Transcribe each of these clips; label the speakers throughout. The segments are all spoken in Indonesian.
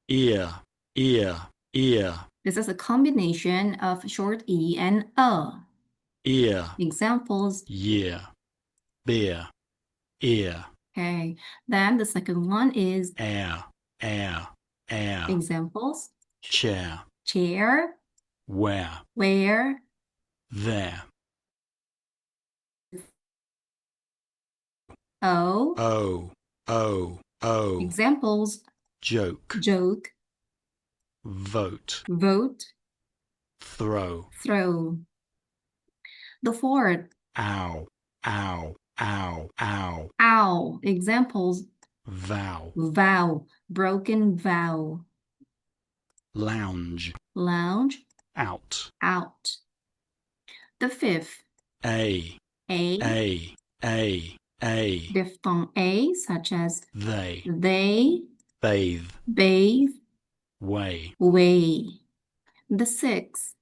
Speaker 1: ear, ear, ear,
Speaker 2: This is a combination of short E and A.
Speaker 1: ear,
Speaker 2: Examples.
Speaker 1: year, beer, ear,
Speaker 2: Okay. Then the second one is
Speaker 1: air, air, air,
Speaker 2: examples.
Speaker 1: chair,
Speaker 2: Chair,
Speaker 1: where,
Speaker 2: where,
Speaker 1: there,
Speaker 2: O.
Speaker 1: oh,
Speaker 2: Examples.
Speaker 1: joke,
Speaker 2: Joke,
Speaker 1: vote,
Speaker 2: vote,
Speaker 1: throw,
Speaker 2: throw. The fourth.
Speaker 1: ow, ow, ow, ow,
Speaker 2: Ow. Examples.
Speaker 1: vow,
Speaker 2: Vow, broken vow.
Speaker 1: lounge,
Speaker 2: Lounge,
Speaker 1: out,
Speaker 2: out. The fifth.
Speaker 1: a,
Speaker 2: A.
Speaker 1: a,
Speaker 2: Diphthong A, such as
Speaker 1: they,
Speaker 2: they,
Speaker 1: bathe,
Speaker 2: bathe,
Speaker 1: way,
Speaker 2: weigh. The sixth.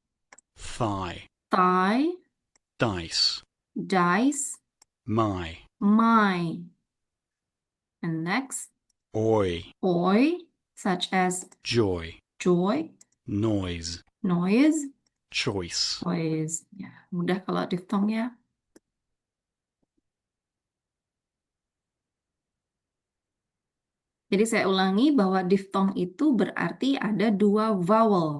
Speaker 1: thigh,
Speaker 2: Thigh,
Speaker 1: dice,
Speaker 2: dice,
Speaker 1: my,
Speaker 2: my. And next.
Speaker 1: oi,
Speaker 2: Oi, such as
Speaker 1: joy,
Speaker 2: joy,
Speaker 1: noise,
Speaker 2: noise,
Speaker 1: choice,
Speaker 2: noise. Ya, mudah kalau diphthong ya. Jadi saya ulangi bahwa diphthong itu berarti ada dua vowel.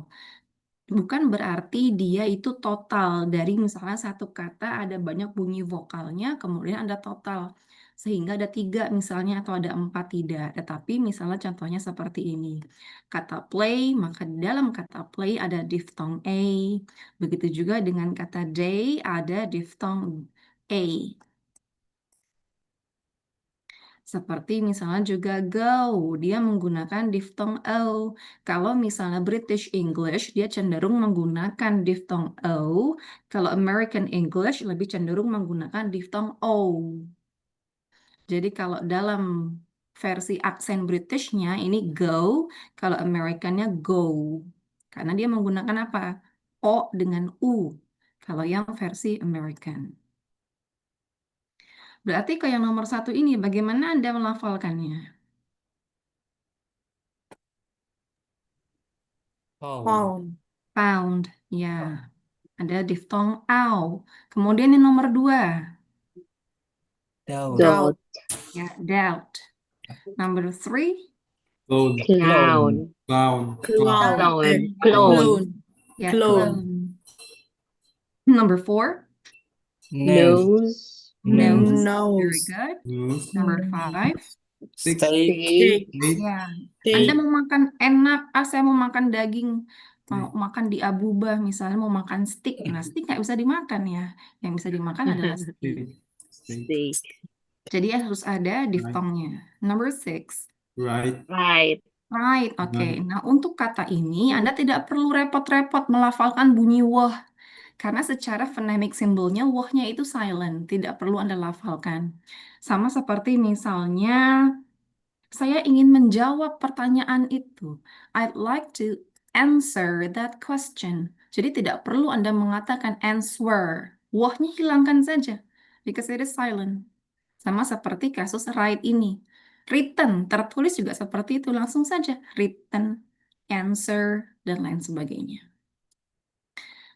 Speaker 2: Bukan berarti dia itu total. Dari misalnya satu kata ada banyak bunyi vokalnya, kemudian ada total. Sehingga ada tiga misalnya atau ada empat, tidak. Tetapi misalnya contohnya seperti ini. Kata play, maka di dalam kata play ada diphthong A. Begitu juga dengan kata day ada diphthong A. Seperti misalnya juga go, dia menggunakan diphthong O. Kalau misalnya British English, dia cenderung menggunakan diphthong O. Kalau American English lebih cenderung menggunakan diphthong O. Jadi kalau dalam versi aksen Britishnya ini go, kalau Amerikannya go. Karena dia menggunakan apa? O dengan U. Kalau yang versi American. Berarti ke yang nomor satu ini, bagaimana Anda melafalkannya?
Speaker 3: Pound.
Speaker 2: Pound, ya. Ada diphthong ow. Kemudian yang nomor dua,
Speaker 3: Down.
Speaker 4: Dot.
Speaker 2: ya, doubt. Number three,
Speaker 5: Clone.
Speaker 4: Clown.
Speaker 5: Clown.
Speaker 4: Clown. Clone.
Speaker 3: Clone.
Speaker 2: ya,
Speaker 3: Clone.
Speaker 2: clone. Number four,
Speaker 4: Nose.
Speaker 2: nose. Very
Speaker 3: Nose.
Speaker 2: good.
Speaker 5: Nose.
Speaker 2: Number five,
Speaker 5: Steak.
Speaker 3: Steak.
Speaker 4: Steak.
Speaker 2: ya. Anda
Speaker 3: Steak.
Speaker 2: mau makan enak, saya mau makan daging, mau makan di abubah, misalnya mau makan steak. Nah, steak nggak bisa dimakan ya. Yang bisa dimakan adalah steak.
Speaker 5: Steak.
Speaker 4: Steak.
Speaker 2: Jadi harus ada diphthongnya. Number six,
Speaker 5: Right.
Speaker 4: Right.
Speaker 2: right, oke.
Speaker 5: Right.
Speaker 2: Nah, untuk kata ini Anda tidak perlu repot-repot melafalkan bunyi woh. Karena secara phonemic symbolnya wohnya itu silent, tidak perlu Anda lafalkan. Sama seperti misalnya, saya ingin menjawab pertanyaan itu. I'd like to answer that question. Jadi tidak perlu Anda mengatakan answer. Wohnya hilangkan saja, because it is silent. Sama seperti kasus write ini. Written, tertulis juga seperti itu. Langsung saja. Written, answer, dan lain sebagainya.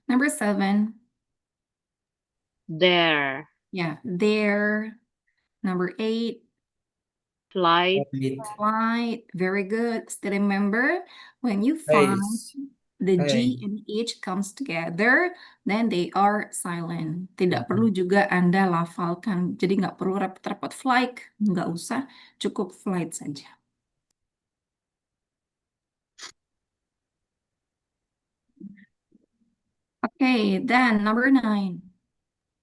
Speaker 2: Number seven.
Speaker 4: There.
Speaker 2: Ya, there. Number eight.
Speaker 4: Flight.
Speaker 2: Flight. Very good. Still remember, when you find
Speaker 3: Face.
Speaker 2: the G
Speaker 3: Hey.
Speaker 2: and H comes together, then they are silent. Tidak perlu juga Anda lafalkan. Jadi nggak perlu repot-repot flight. Nggak usah. Cukup flight saja. Okay, then number 9.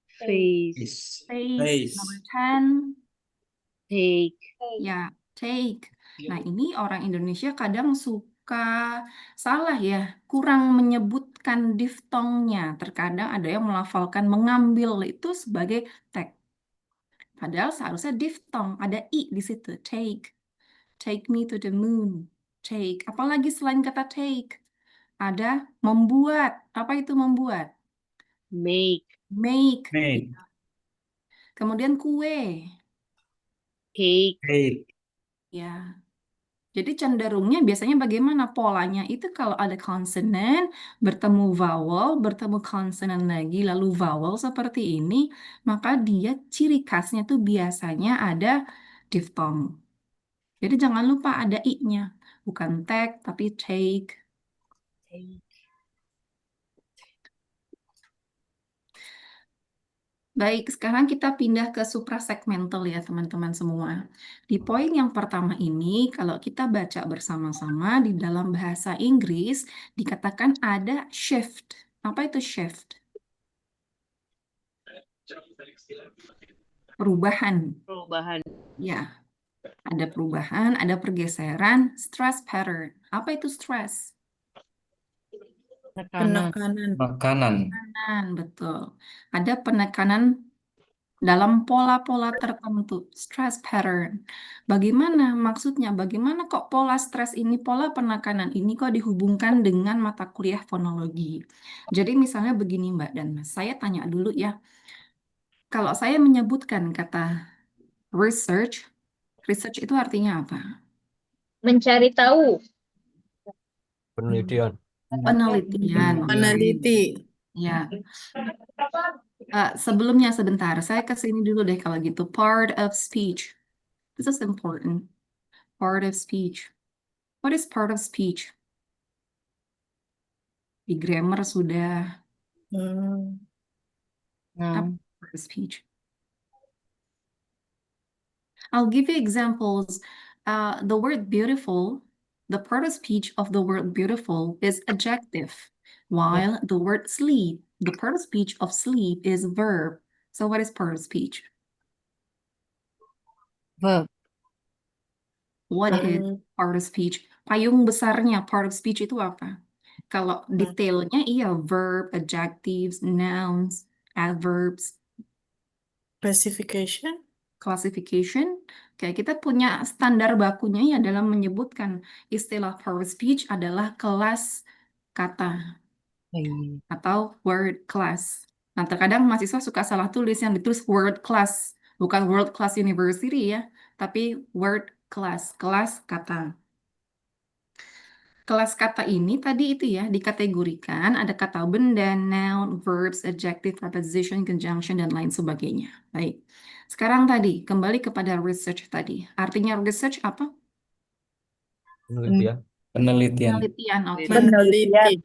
Speaker 4: Face.
Speaker 2: Face. Number
Speaker 3: Face.
Speaker 2: 10.
Speaker 4: Take.
Speaker 2: Ya, take. Nah, ini orang Indonesia kadang suka salah ya, kurang menyebutkan diftongnya. Terkadang ada yang melafalkan mengambil itu sebagai take. Padahal seharusnya diftong, ada i di situ, take. Take me to the moon. Take. Apalagi selain kata take? Ada membuat. Apa itu membuat?
Speaker 4: Make.
Speaker 2: Make.
Speaker 3: Make.
Speaker 2: Kemudian kue.
Speaker 4: Cake.
Speaker 3: Cake.
Speaker 2: Ya. Jadi cenderungnya biasanya bagaimana polanya itu kalau ada konsonan, bertemu vowel, bertemu konsonan lagi, lalu vowel seperti ini, maka dia ciri khasnya tuh biasanya ada diftong. Jadi jangan lupa ada i-nya, bukan take tapi take. Baik, sekarang kita pindah ke suprasegmental ya teman-teman semua. Di poin yang pertama ini, kalau kita baca bersama-sama di dalam bahasa Inggris, dikatakan ada shift. Apa itu shift? Perubahan.
Speaker 4: Perubahan.
Speaker 2: Ya, ada perubahan, ada pergeseran, stress pattern. Apa itu stress?
Speaker 4: Tekanan.
Speaker 3: Penekanan.
Speaker 5: Makanan.
Speaker 2: Penekanan, betul. Ada penekanan dalam pola-pola tertentu, stress pattern. Bagaimana maksudnya? Bagaimana kok pola stres ini, pola penekanan ini kok dihubungkan dengan mata kuliah fonologi? Jadi misalnya begini Mbak dan Mas, saya tanya dulu ya. Kalau saya menyebutkan kata research, research itu artinya apa?
Speaker 4: Mencari tahu.
Speaker 5: Penelitian.
Speaker 2: Penelitian.
Speaker 3: Peneliti.
Speaker 2: Ya. Sebelumnya sebentar, saya ke sini dulu deh kalau gitu. Part of speech. This is important. Part of speech. What is part of speech? Di grammar sudah.
Speaker 3: Hmm.
Speaker 2: Apa part of speech? I'll give you examples. The word beautiful, the part of speech of the word beautiful is adjective, while the word sleep, the part of speech of sleep is verb. So what is part of speech?
Speaker 4: Verb.
Speaker 2: What is part of speech? Payung besarnya part of speech itu apa? Kalau detailnya iya verb, adjectives, nouns, adverbs,
Speaker 3: Classification.
Speaker 2: classification. Kayak kita punya standar bakunya ya dalam menyebutkan istilah part of speech adalah kelas kata atau word class. Nah, terkadang mahasiswa suka salah tulis yang ditulis word class, bukan world class university ya, tapi word class, kelas kata. Kelas kata ini tadi itu ya dikategorikan ada kata benda, noun, verbs, adjective, preposition, conjunction, dan lain sebagainya. Baik. Sekarang tadi kembali kepada research tadi. Artinya research apa?
Speaker 5: Penelitian. Penelitian.
Speaker 2: Penelitian, oke.
Speaker 3: Peneliti.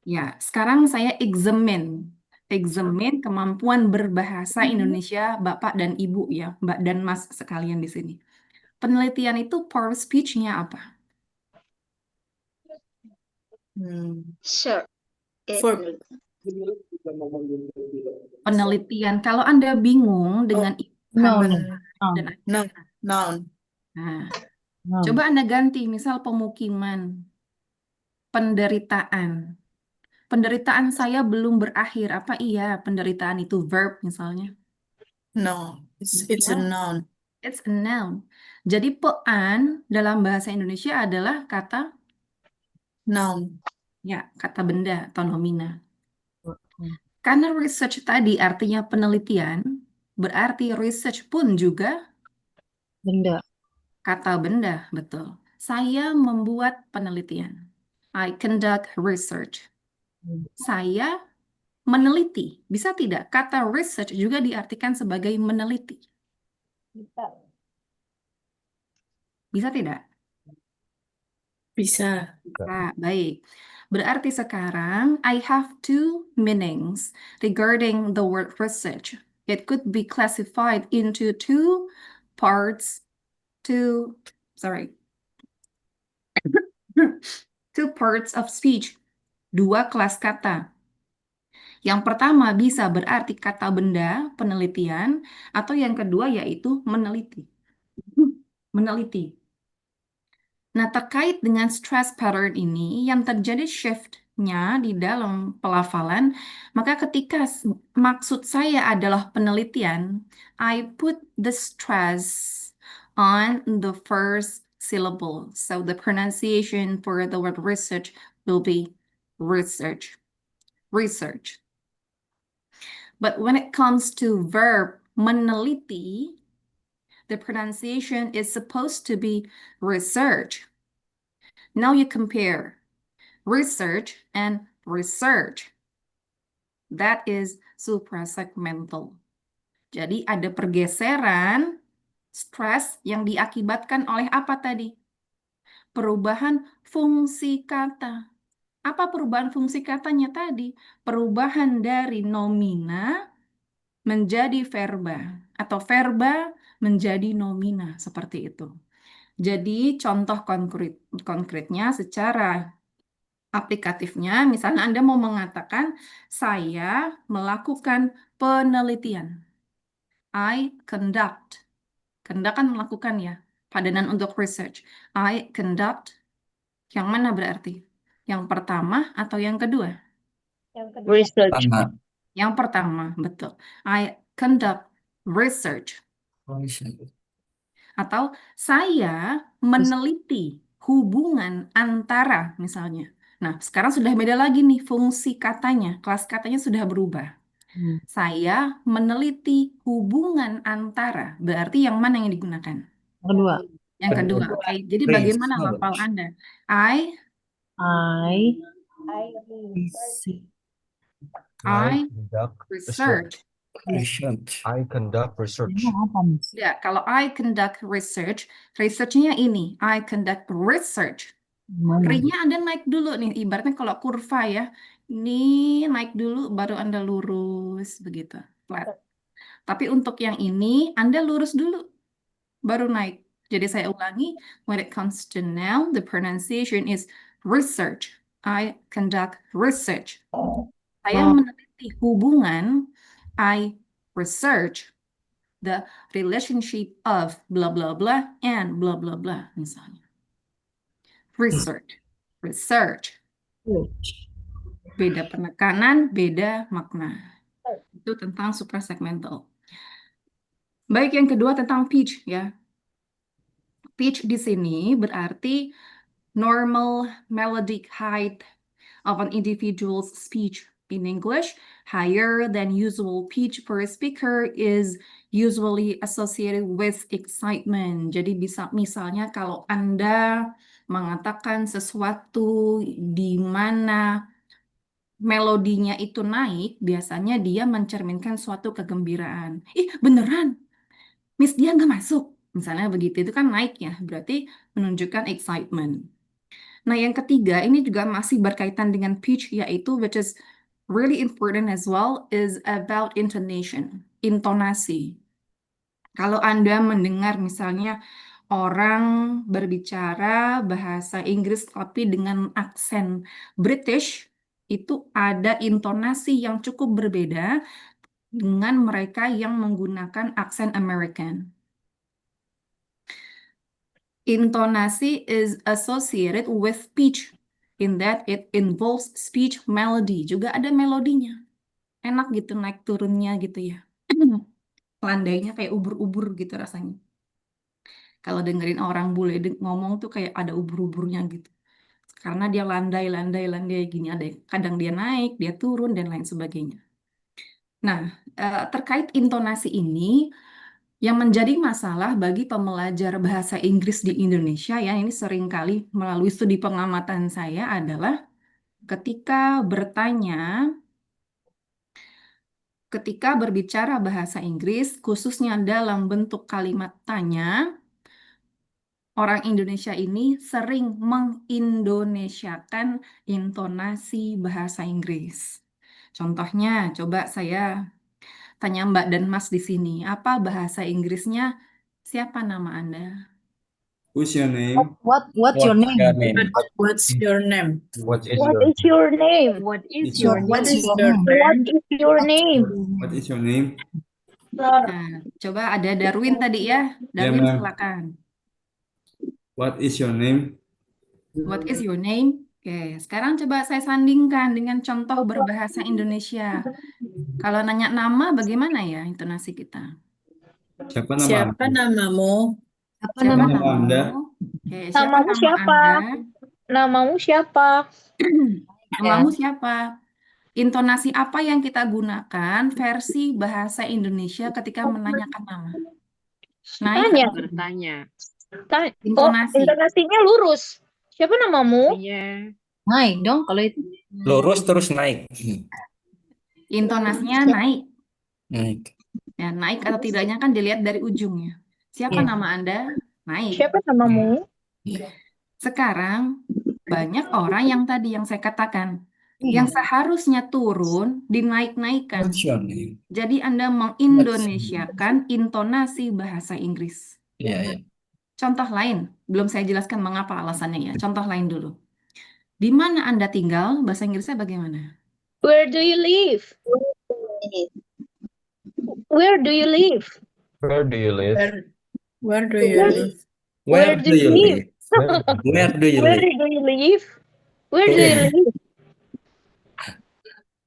Speaker 2: Ya, sekarang saya examine. Examine kemampuan berbahasa Indonesia Bapak dan Ibu ya, Mbak dan Mas sekalian di sini. Penelitian itu part of speech-nya apa?
Speaker 4: Sure.
Speaker 3: Verb.
Speaker 2: Penelitian. Kalau Anda bingung dengan
Speaker 3: Noun.
Speaker 2: dan
Speaker 3: Noun. Noun.
Speaker 2: nah, coba Anda ganti, misal pemukiman, penderitaan. Penderitaan saya belum berakhir. Apa iya penderitaan itu verb misalnya?
Speaker 3: No. It's a noun.
Speaker 2: It's a noun. Jadi pean dalam bahasa Indonesia adalah kata
Speaker 3: Noun.
Speaker 2: ya, kata benda atau nomina. Karena research tadi artinya penelitian, berarti research pun juga
Speaker 4: Benda.
Speaker 2: kata benda, betul. Saya membuat penelitian. I conduct research. Saya meneliti. Bisa tidak? Kata research juga diartikan sebagai meneliti. Bisa tidak?
Speaker 3: Bisa.
Speaker 2: Baik. Berarti sekarang I have two meanings regarding the word research. It could be classified into two parts, two parts of speech. Dua kelas kata. Yang pertama bisa berarti kata benda, penelitian, atau yang kedua yaitu meneliti. Meneliti. Nah, terkait dengan stress pattern ini, yang terjadi shift-nya di dalam pelafalan, maka ketika maksud saya adalah penelitian, I put the stress on the first syllable. So the pronunciation for the word research will be research. Research. But when it comes to verb meneliti, the pronunciation is supposed to be research. Now you compare research and research. That is suprasegmental. Jadi ada pergeseran stres yang diakibatkan oleh apa tadi? Perubahan fungsi kata. Apa perubahan fungsi katanya tadi? Perubahan dari nomina menjadi verba atau verba menjadi nomina seperti itu. Jadi contoh konkretnya secara aplikatifnya, misalnya Anda mau mengatakan saya melakukan penelitian. I conduct. Conduct kan melakukan ya. Padanan untuk research. I conduct. Yang mana berarti? Yang pertama atau yang kedua?
Speaker 4: Research.
Speaker 5: Pertama.
Speaker 2: Yang pertama, betul. I conduct research. Atau saya meneliti hubungan antara, misalnya. Nah, sekarang sudah beda lagi nih fungsi katanya. Kelas katanya sudah berubah. Saya meneliti hubungan antara. Berarti yang mana yang digunakan?
Speaker 4: Kedua.
Speaker 2: Yang kedua. Oke. Jadi bagaimana lafal Anda? I
Speaker 6: conduct
Speaker 2: research.
Speaker 6: I conduct research.
Speaker 2: Ya, kalau I conduct research, research-nya ini. I conduct research. R-nya Anda naik dulu nih. Ibaratnya kalau kurva ya. Ini naik dulu, baru Anda lurus. Begitu. Flat. Tapi untuk yang ini, Anda lurus dulu. Baru naik. Jadi saya ulangi. When it comes to noun, the pronunciation is research. I conduct research. Saya meneliti hubungan. I research the relationship of blah blah blah and blah blah blah misalnya. Research. Beda penekanan, beda makna. Itu tentang suprasegmental. Baik, yang kedua tentang pitch ya. Pitch di sini berarti normal melodic height of an individual's speech. In English, higher than usual pitch per speaker is usually associated with excitement. Jadi bisa misalnya kalau Anda mengatakan sesuatu di mana melodinya itu naik, biasanya dia mencerminkan suatu kegembiraan. Ih, beneran? Miss dia nggak masuk. Misalnya begitu, itu kan naik ya, berarti menunjukkan excitement. Nah, yang ketiga, ini juga masih berkaitan dengan pitch, yaitu which is really important as well, is about intonation, intonasi. Kalau Anda mendengar misalnya orang berbicara bahasa Inggris tapi dengan aksen British, itu ada intonasi yang cukup berbeda dengan mereka yang menggunakan aksen American. Intonasi is associated with pitch in that it involves speech melody. Juga ada melodinya. Enak gitu naik turunnya gitu ya. Landainya kayak ubur-ubur gitu rasanya. Kalau dengerin orang bule ngomong tuh kayak ada ubur-uburnya gitu. Karena dia landai gini. Kadang dia naik, dia turun, dan lain sebagainya. Nah, terkait intonasi ini, yang menjadi masalah bagi pembelajar bahasa Inggris di Indonesia ya, ini seringkali melalui studi pengamatan saya adalah ketika berbicara bahasa Inggris, khususnya dalam bentuk kalimat tanya, orang Indonesia ini sering mengindonesiakan intonasi bahasa Inggris. Contohnya, coba saya tanya Mbak dan Mas di sini, apa bahasa Inggrisnya? Siapa nama Anda?
Speaker 5: What's your name?
Speaker 4: What's your name?
Speaker 3: What's your name?
Speaker 6: What is
Speaker 4: What
Speaker 6: your
Speaker 4: is your name?
Speaker 3: What is
Speaker 5: your
Speaker 3: What is
Speaker 4: name?
Speaker 3: your
Speaker 4: What
Speaker 3: name?
Speaker 4: is your name?
Speaker 5: What is your name?
Speaker 2: Nah, coba ada Darwin tadi ya. Darwin,
Speaker 5: ma'am.
Speaker 2: silakan.
Speaker 5: What is your name?
Speaker 2: What is your name? Oke, sekarang coba saya sandingkan dengan contoh berbahasa Indonesia. Kalau nanya nama, bagaimana ya intonasi kita?
Speaker 5: Siapa nama
Speaker 3: Siapa
Speaker 5: Anda?
Speaker 3: namamu?
Speaker 4: Apa
Speaker 2: Siapa
Speaker 5: nama
Speaker 2: namamu?
Speaker 5: Anda?
Speaker 2: Oke, siapa
Speaker 4: Namamu
Speaker 2: nama
Speaker 4: siapa?
Speaker 2: Anda?
Speaker 4: Namamu siapa?
Speaker 2: Namamu siapa? Intonasi apa yang kita gunakan versi bahasa Indonesia ketika menanyakan nama? Naik
Speaker 4: Tanya.
Speaker 2: atau turun?
Speaker 4: Bertanya.
Speaker 2: Intonasi.
Speaker 4: Intonasinya lurus. Siapa namamu?
Speaker 3: Naik dong kalau itu.
Speaker 6: Lurus terus naik.
Speaker 2: Intonasinya naik.
Speaker 6: Naik.
Speaker 2: Ya, naik atau tidaknya kan dilihat dari ujungnya. Siapa
Speaker 3: Iya.
Speaker 2: nama Anda? Naik.
Speaker 4: Siapa namamu?
Speaker 2: Sekarang banyak orang yang tadi yang saya katakan,
Speaker 3: Iya.
Speaker 2: yang seharusnya turun dinaik-naikkan.
Speaker 5: What's your name?
Speaker 2: Jadi Anda mengindonesiakan intonasi bahasa Inggris.
Speaker 6: Iya, iya.
Speaker 2: Contoh lain, belum saya jelaskan mengapa alasannya ya. Contoh lain dulu. Di mana Anda tinggal, bahasa Inggrisnya bagaimana?
Speaker 4: Where do you live? Where do you live?
Speaker 6: Where do you live?
Speaker 3: Where do you live?
Speaker 4: Where do you live?
Speaker 6: Where do you
Speaker 4: Where
Speaker 6: live?
Speaker 4: do you live? Where do you live?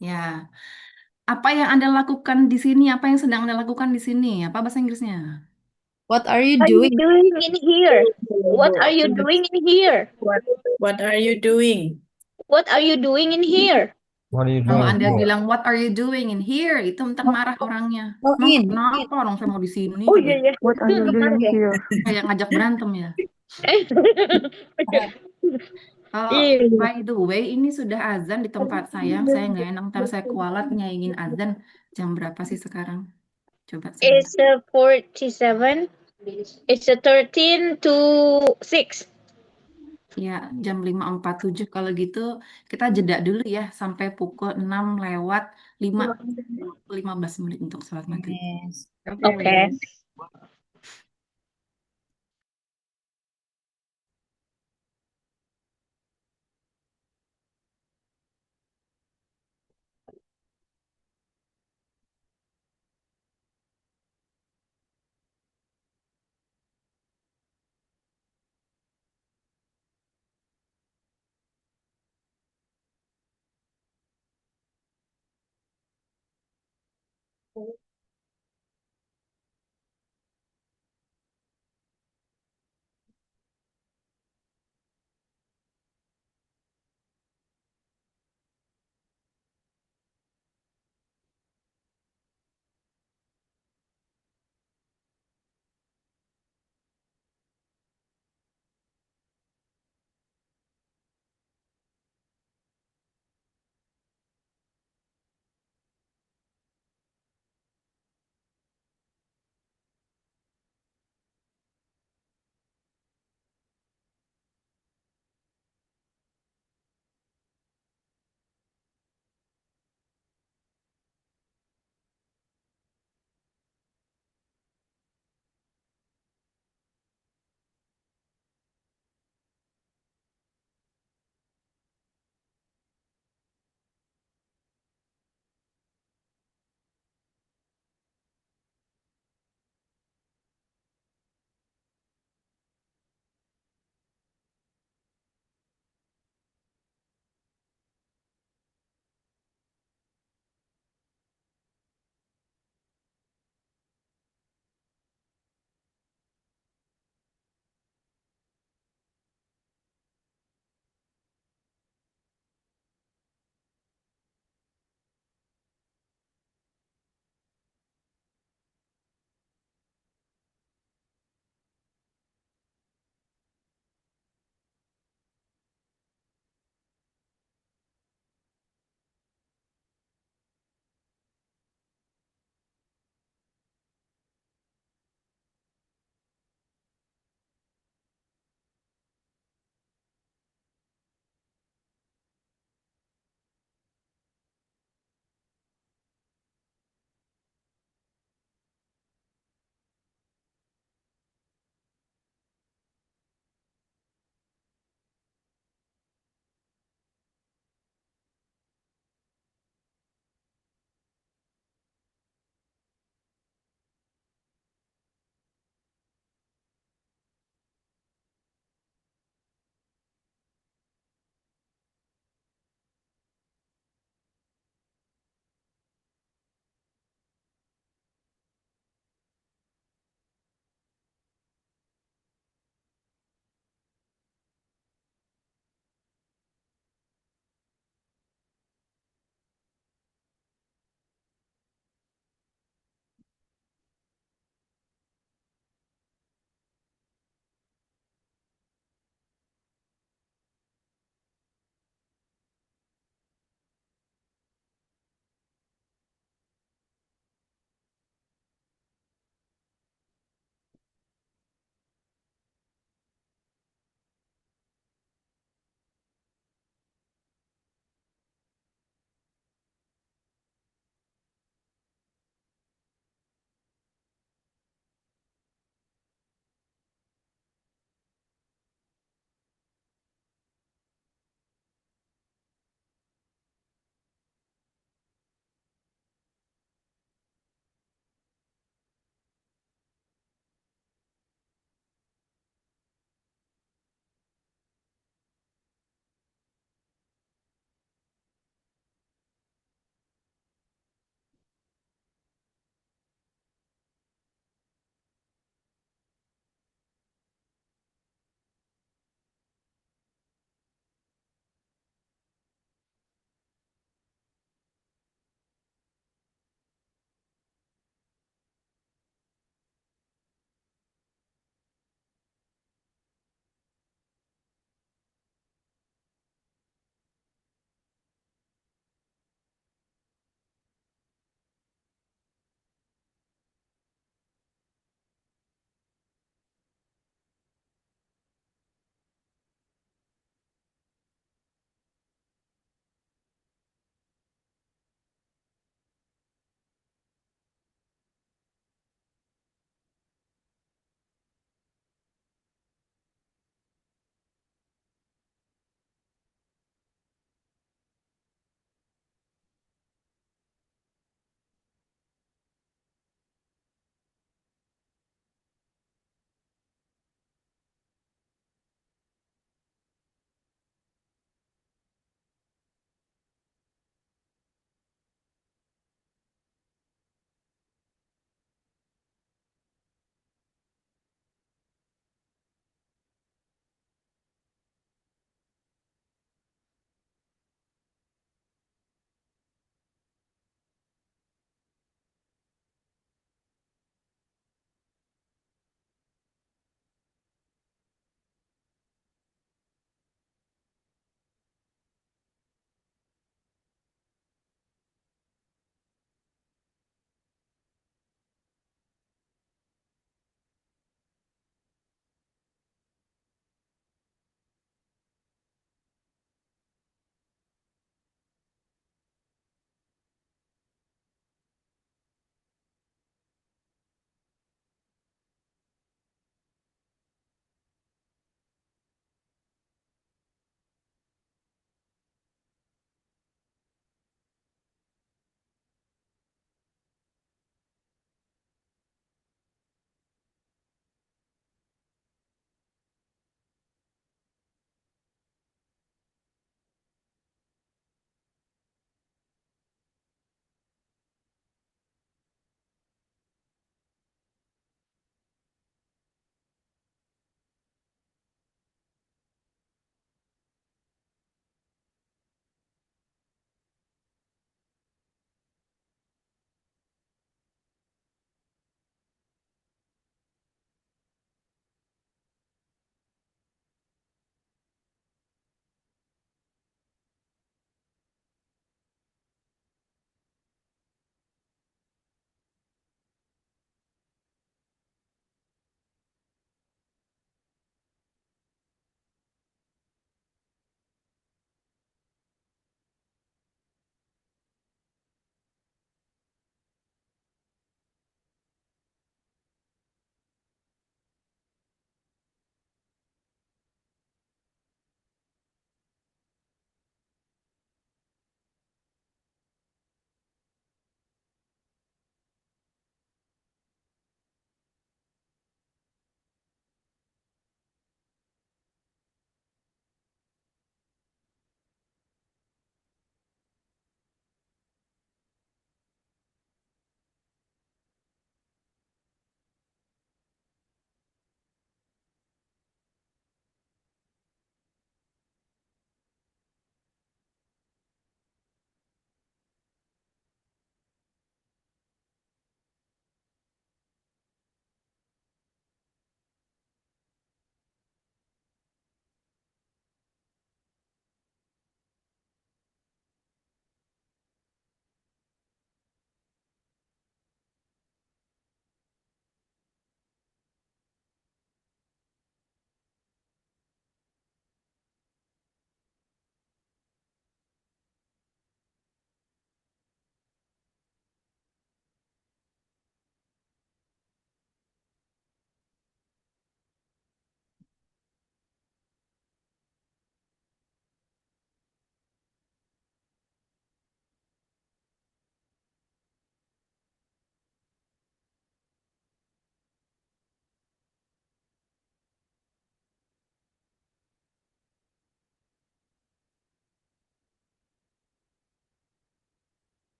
Speaker 2: Ya, apa yang Anda lakukan di sini? Apa yang sedang Anda lakukan di sini? Apa bahasa Inggrisnya?
Speaker 3: What are you
Speaker 4: What are you
Speaker 3: doing?
Speaker 4: doing in here? What are you doing in here?
Speaker 3: What are you doing?
Speaker 4: What are you doing in here?
Speaker 6: What are you
Speaker 2: Kalau
Speaker 6: doing
Speaker 2: Anda
Speaker 6: here?
Speaker 2: bilang, what are you doing in here? Itu ntar marah orangnya.
Speaker 3: Oh,
Speaker 2: Emang
Speaker 3: in.
Speaker 2: kenapa orang saya mau di sini?
Speaker 4: Oh iya ya.
Speaker 7: What are you doing here?
Speaker 2: Kayak ngajak berantem ya. Kalau
Speaker 4: Iya.
Speaker 2: by the way, ini sudah azan di tempat saya. Saya nggak enak ntar saya kualat nyaingin azan. Jam berapa sih sekarang? Coba saya.
Speaker 4: It's a 47. It's a 13 to 6.
Speaker 2: Ya, jam 5.47. Kalau gitu kita jeda dulu ya sampai pukul 6 lewat 15 menit untuk sholat maghrib.
Speaker 3: Yes.
Speaker 4: Okay.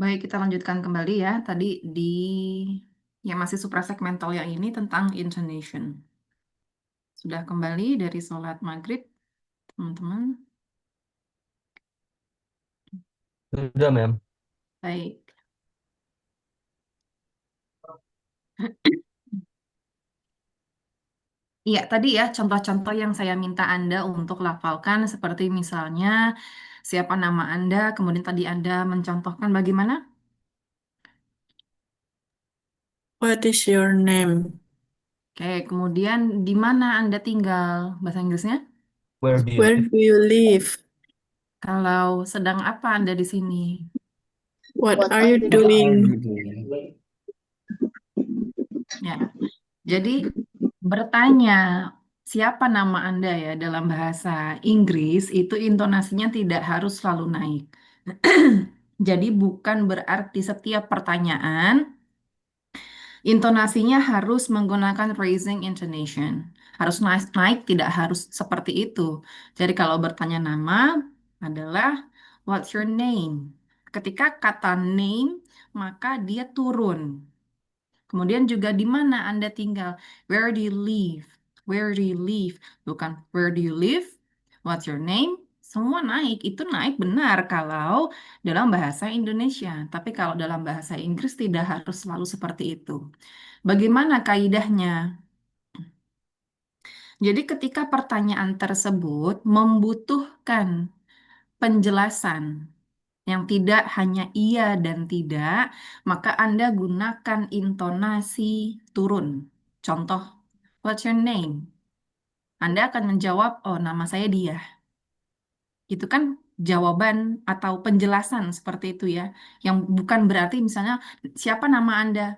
Speaker 2: Baik, kita lanjutkan kembali ya. Tadi di yang masih suprasegmental yang ini tentang intonation. Sudah kembali dari sholat maghrib, teman-teman.
Speaker 6: Sudah, Ma'am.
Speaker 2: Baik. Iya, tadi ya contoh-contoh yang saya minta Anda untuk lafalkan seperti misalnya siapa nama Anda, kemudian tadi Anda mencontohkan bagaimana?
Speaker 3: What is your name?
Speaker 2: Oke, kemudian di mana Anda tinggal? Bahasa Inggrisnya?
Speaker 6: Where do you
Speaker 3: Where
Speaker 6: live?
Speaker 3: do you live?
Speaker 2: Kalau sedang apa Anda di sini?
Speaker 3: What are you
Speaker 5: What are
Speaker 3: doing?
Speaker 5: you doing?
Speaker 2: Ya, jadi bertanya siapa nama Anda ya dalam bahasa Inggris itu intonasinya tidak harus selalu naik. Jadi bukan berarti setiap pertanyaan intonasinya harus menggunakan raising intonation. Harus naik, naik tidak harus seperti itu. Jadi kalau bertanya nama adalah what's your name? Ketika kata name maka dia turun. Kemudian juga di mana Anda tinggal? Where do you live? Where do you live? Bukan where do you live? What's your name? Semua naik. Itu naik benar kalau dalam bahasa Indonesia. Tapi kalau dalam bahasa Inggris tidak harus selalu seperti itu. Bagaimana kaidahnya? Jadi ketika pertanyaan tersebut membutuhkan penjelasan yang tidak hanya iya dan tidak, maka Anda gunakan intonasi turun. Contoh, what's your name? Anda akan menjawab, oh nama saya dia. Itu kan jawaban atau penjelasan seperti itu ya. Yang bukan berarti misalnya, siapa nama Anda?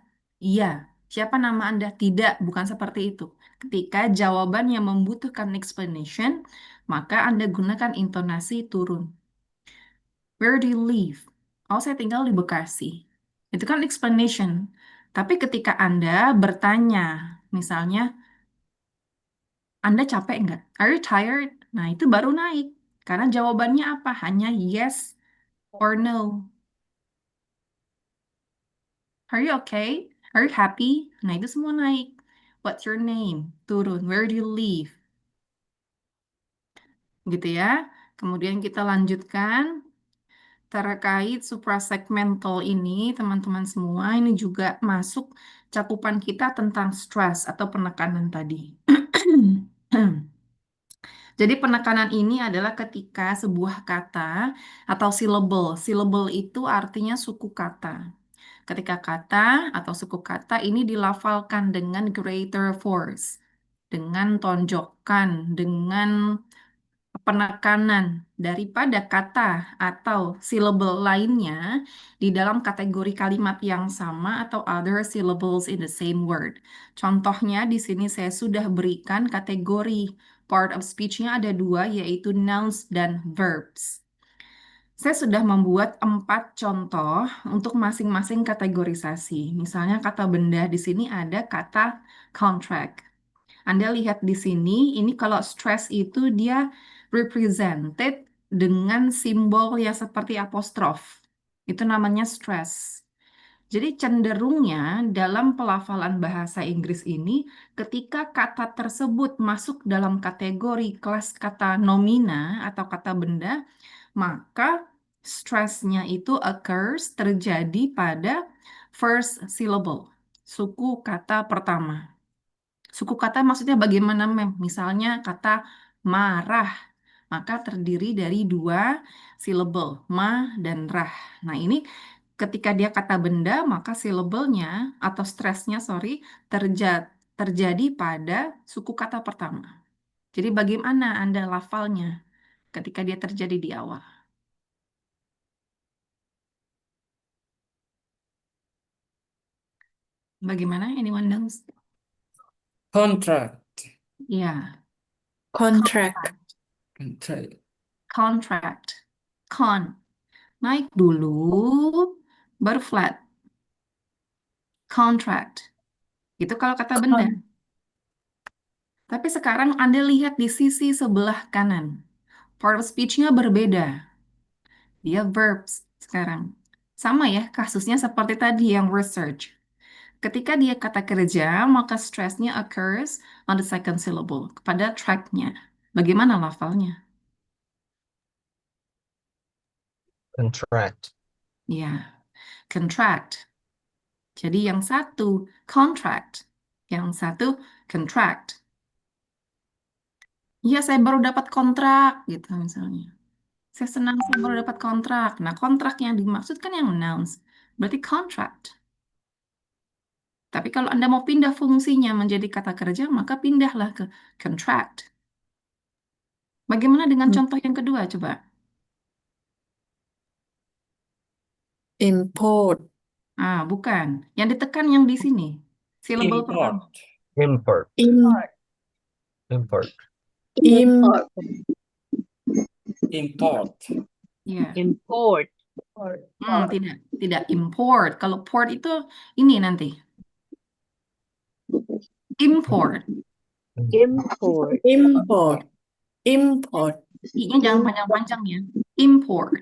Speaker 2: Iya. Siapa nama Anda? Tidak, bukan seperti itu. Ketika jawaban yang membutuhkan explanation, maka Anda gunakan intonasi turun. Where do you live? Oh, saya tinggal di Bekasi. Itu kan explanation. Tapi ketika Anda bertanya, misalnya, Anda capek nggak? Are you tired? Nah, itu baru naik. Karena jawabannya apa? Hanya yes or no. Are you okay? Are you happy? Nah, itu semua naik. What's your name? Turun. Where do you live? Gitu ya. Kemudian kita lanjutkan. Terkait suprasegmental ini, teman-teman semua, ini juga masuk cakupan kita tentang stres atau penekanan tadi. Jadi penekanan ini adalah ketika sebuah kata atau syllable. Syllable itu artinya suku kata. Ketika kata atau suku kata ini dilafalkan dengan greater force, dengan tonjokan, dengan penekanan daripada kata atau syllable lainnya di dalam kategori kalimat yang sama atau other syllables in the same word. Contohnya di sini saya sudah berikan kategori part of speech-nya ada dua yaitu nouns dan verbs. Saya sudah membuat 4 contoh untuk masing-masing kategorisasi. Misalnya kata benda di sini ada kata contract. Anda lihat di sini, ini kalau stress itu dia represented dengan simbol yang seperti apostrof. Itu namanya stress. Jadi cenderungnya dalam pelafalan bahasa Inggris ini, ketika kata tersebut masuk dalam kategori kelas kata nomina atau kata benda, maka stressnya itu occurs terjadi pada first syllable, suku kata pertama. Suku kata maksudnya bagaimana, Mem? Misalnya kata marah, maka terdiri dari 2 syllable, ma dan rah. Nah, ini ketika dia kata benda, maka syllable-nya atau stresnya, sorry, terjadi pada suku kata pertama. Jadi bagaimana Anda lafalnya ketika dia terjadi di awal? Bagaimana? Anyone knows?
Speaker 6: Contract.
Speaker 2: Ya,
Speaker 3: Contract.
Speaker 6: Contract.
Speaker 2: contract. Con. Naik dulu, baru flat. Contract. Itu kalau kata benda. Tapi sekarang Anda lihat di sisi sebelah kanan. Part of speech-nya berbeda. Dia verbs sekarang. Sama ya, kasusnya seperti tadi yang research. Ketika dia kata kerja, maka stressnya occurs on the second syllable, pada track-nya. Bagaimana lafalnya?
Speaker 6: Contract.
Speaker 2: Ya, contract. Jadi yang satu contract, yang satu contract. Ya, saya baru dapat kontrak gitu misalnya. Saya senang saya baru dapat kontrak. Nah, kontrak yang dimaksud kan yang nouns. Berarti contract. Tapi kalau Anda mau pindah fungsinya menjadi kata kerja, maka pindahlah ke contract. Bagaimana dengan contoh yang kedua, coba?
Speaker 3: Import.
Speaker 2: Ah, bukan. Yang ditekan yang di sini. Syllable pertama.
Speaker 6: Import.
Speaker 3: Im-
Speaker 6: Import.
Speaker 3: im-
Speaker 7: Import.
Speaker 2: Ya.
Speaker 4: Import.
Speaker 2: Tidak import. Kalau port itu ini nanti. Import.
Speaker 4: Import.
Speaker 3: import. Import.
Speaker 2: I-nya jangan panjang-panjang ya. Import.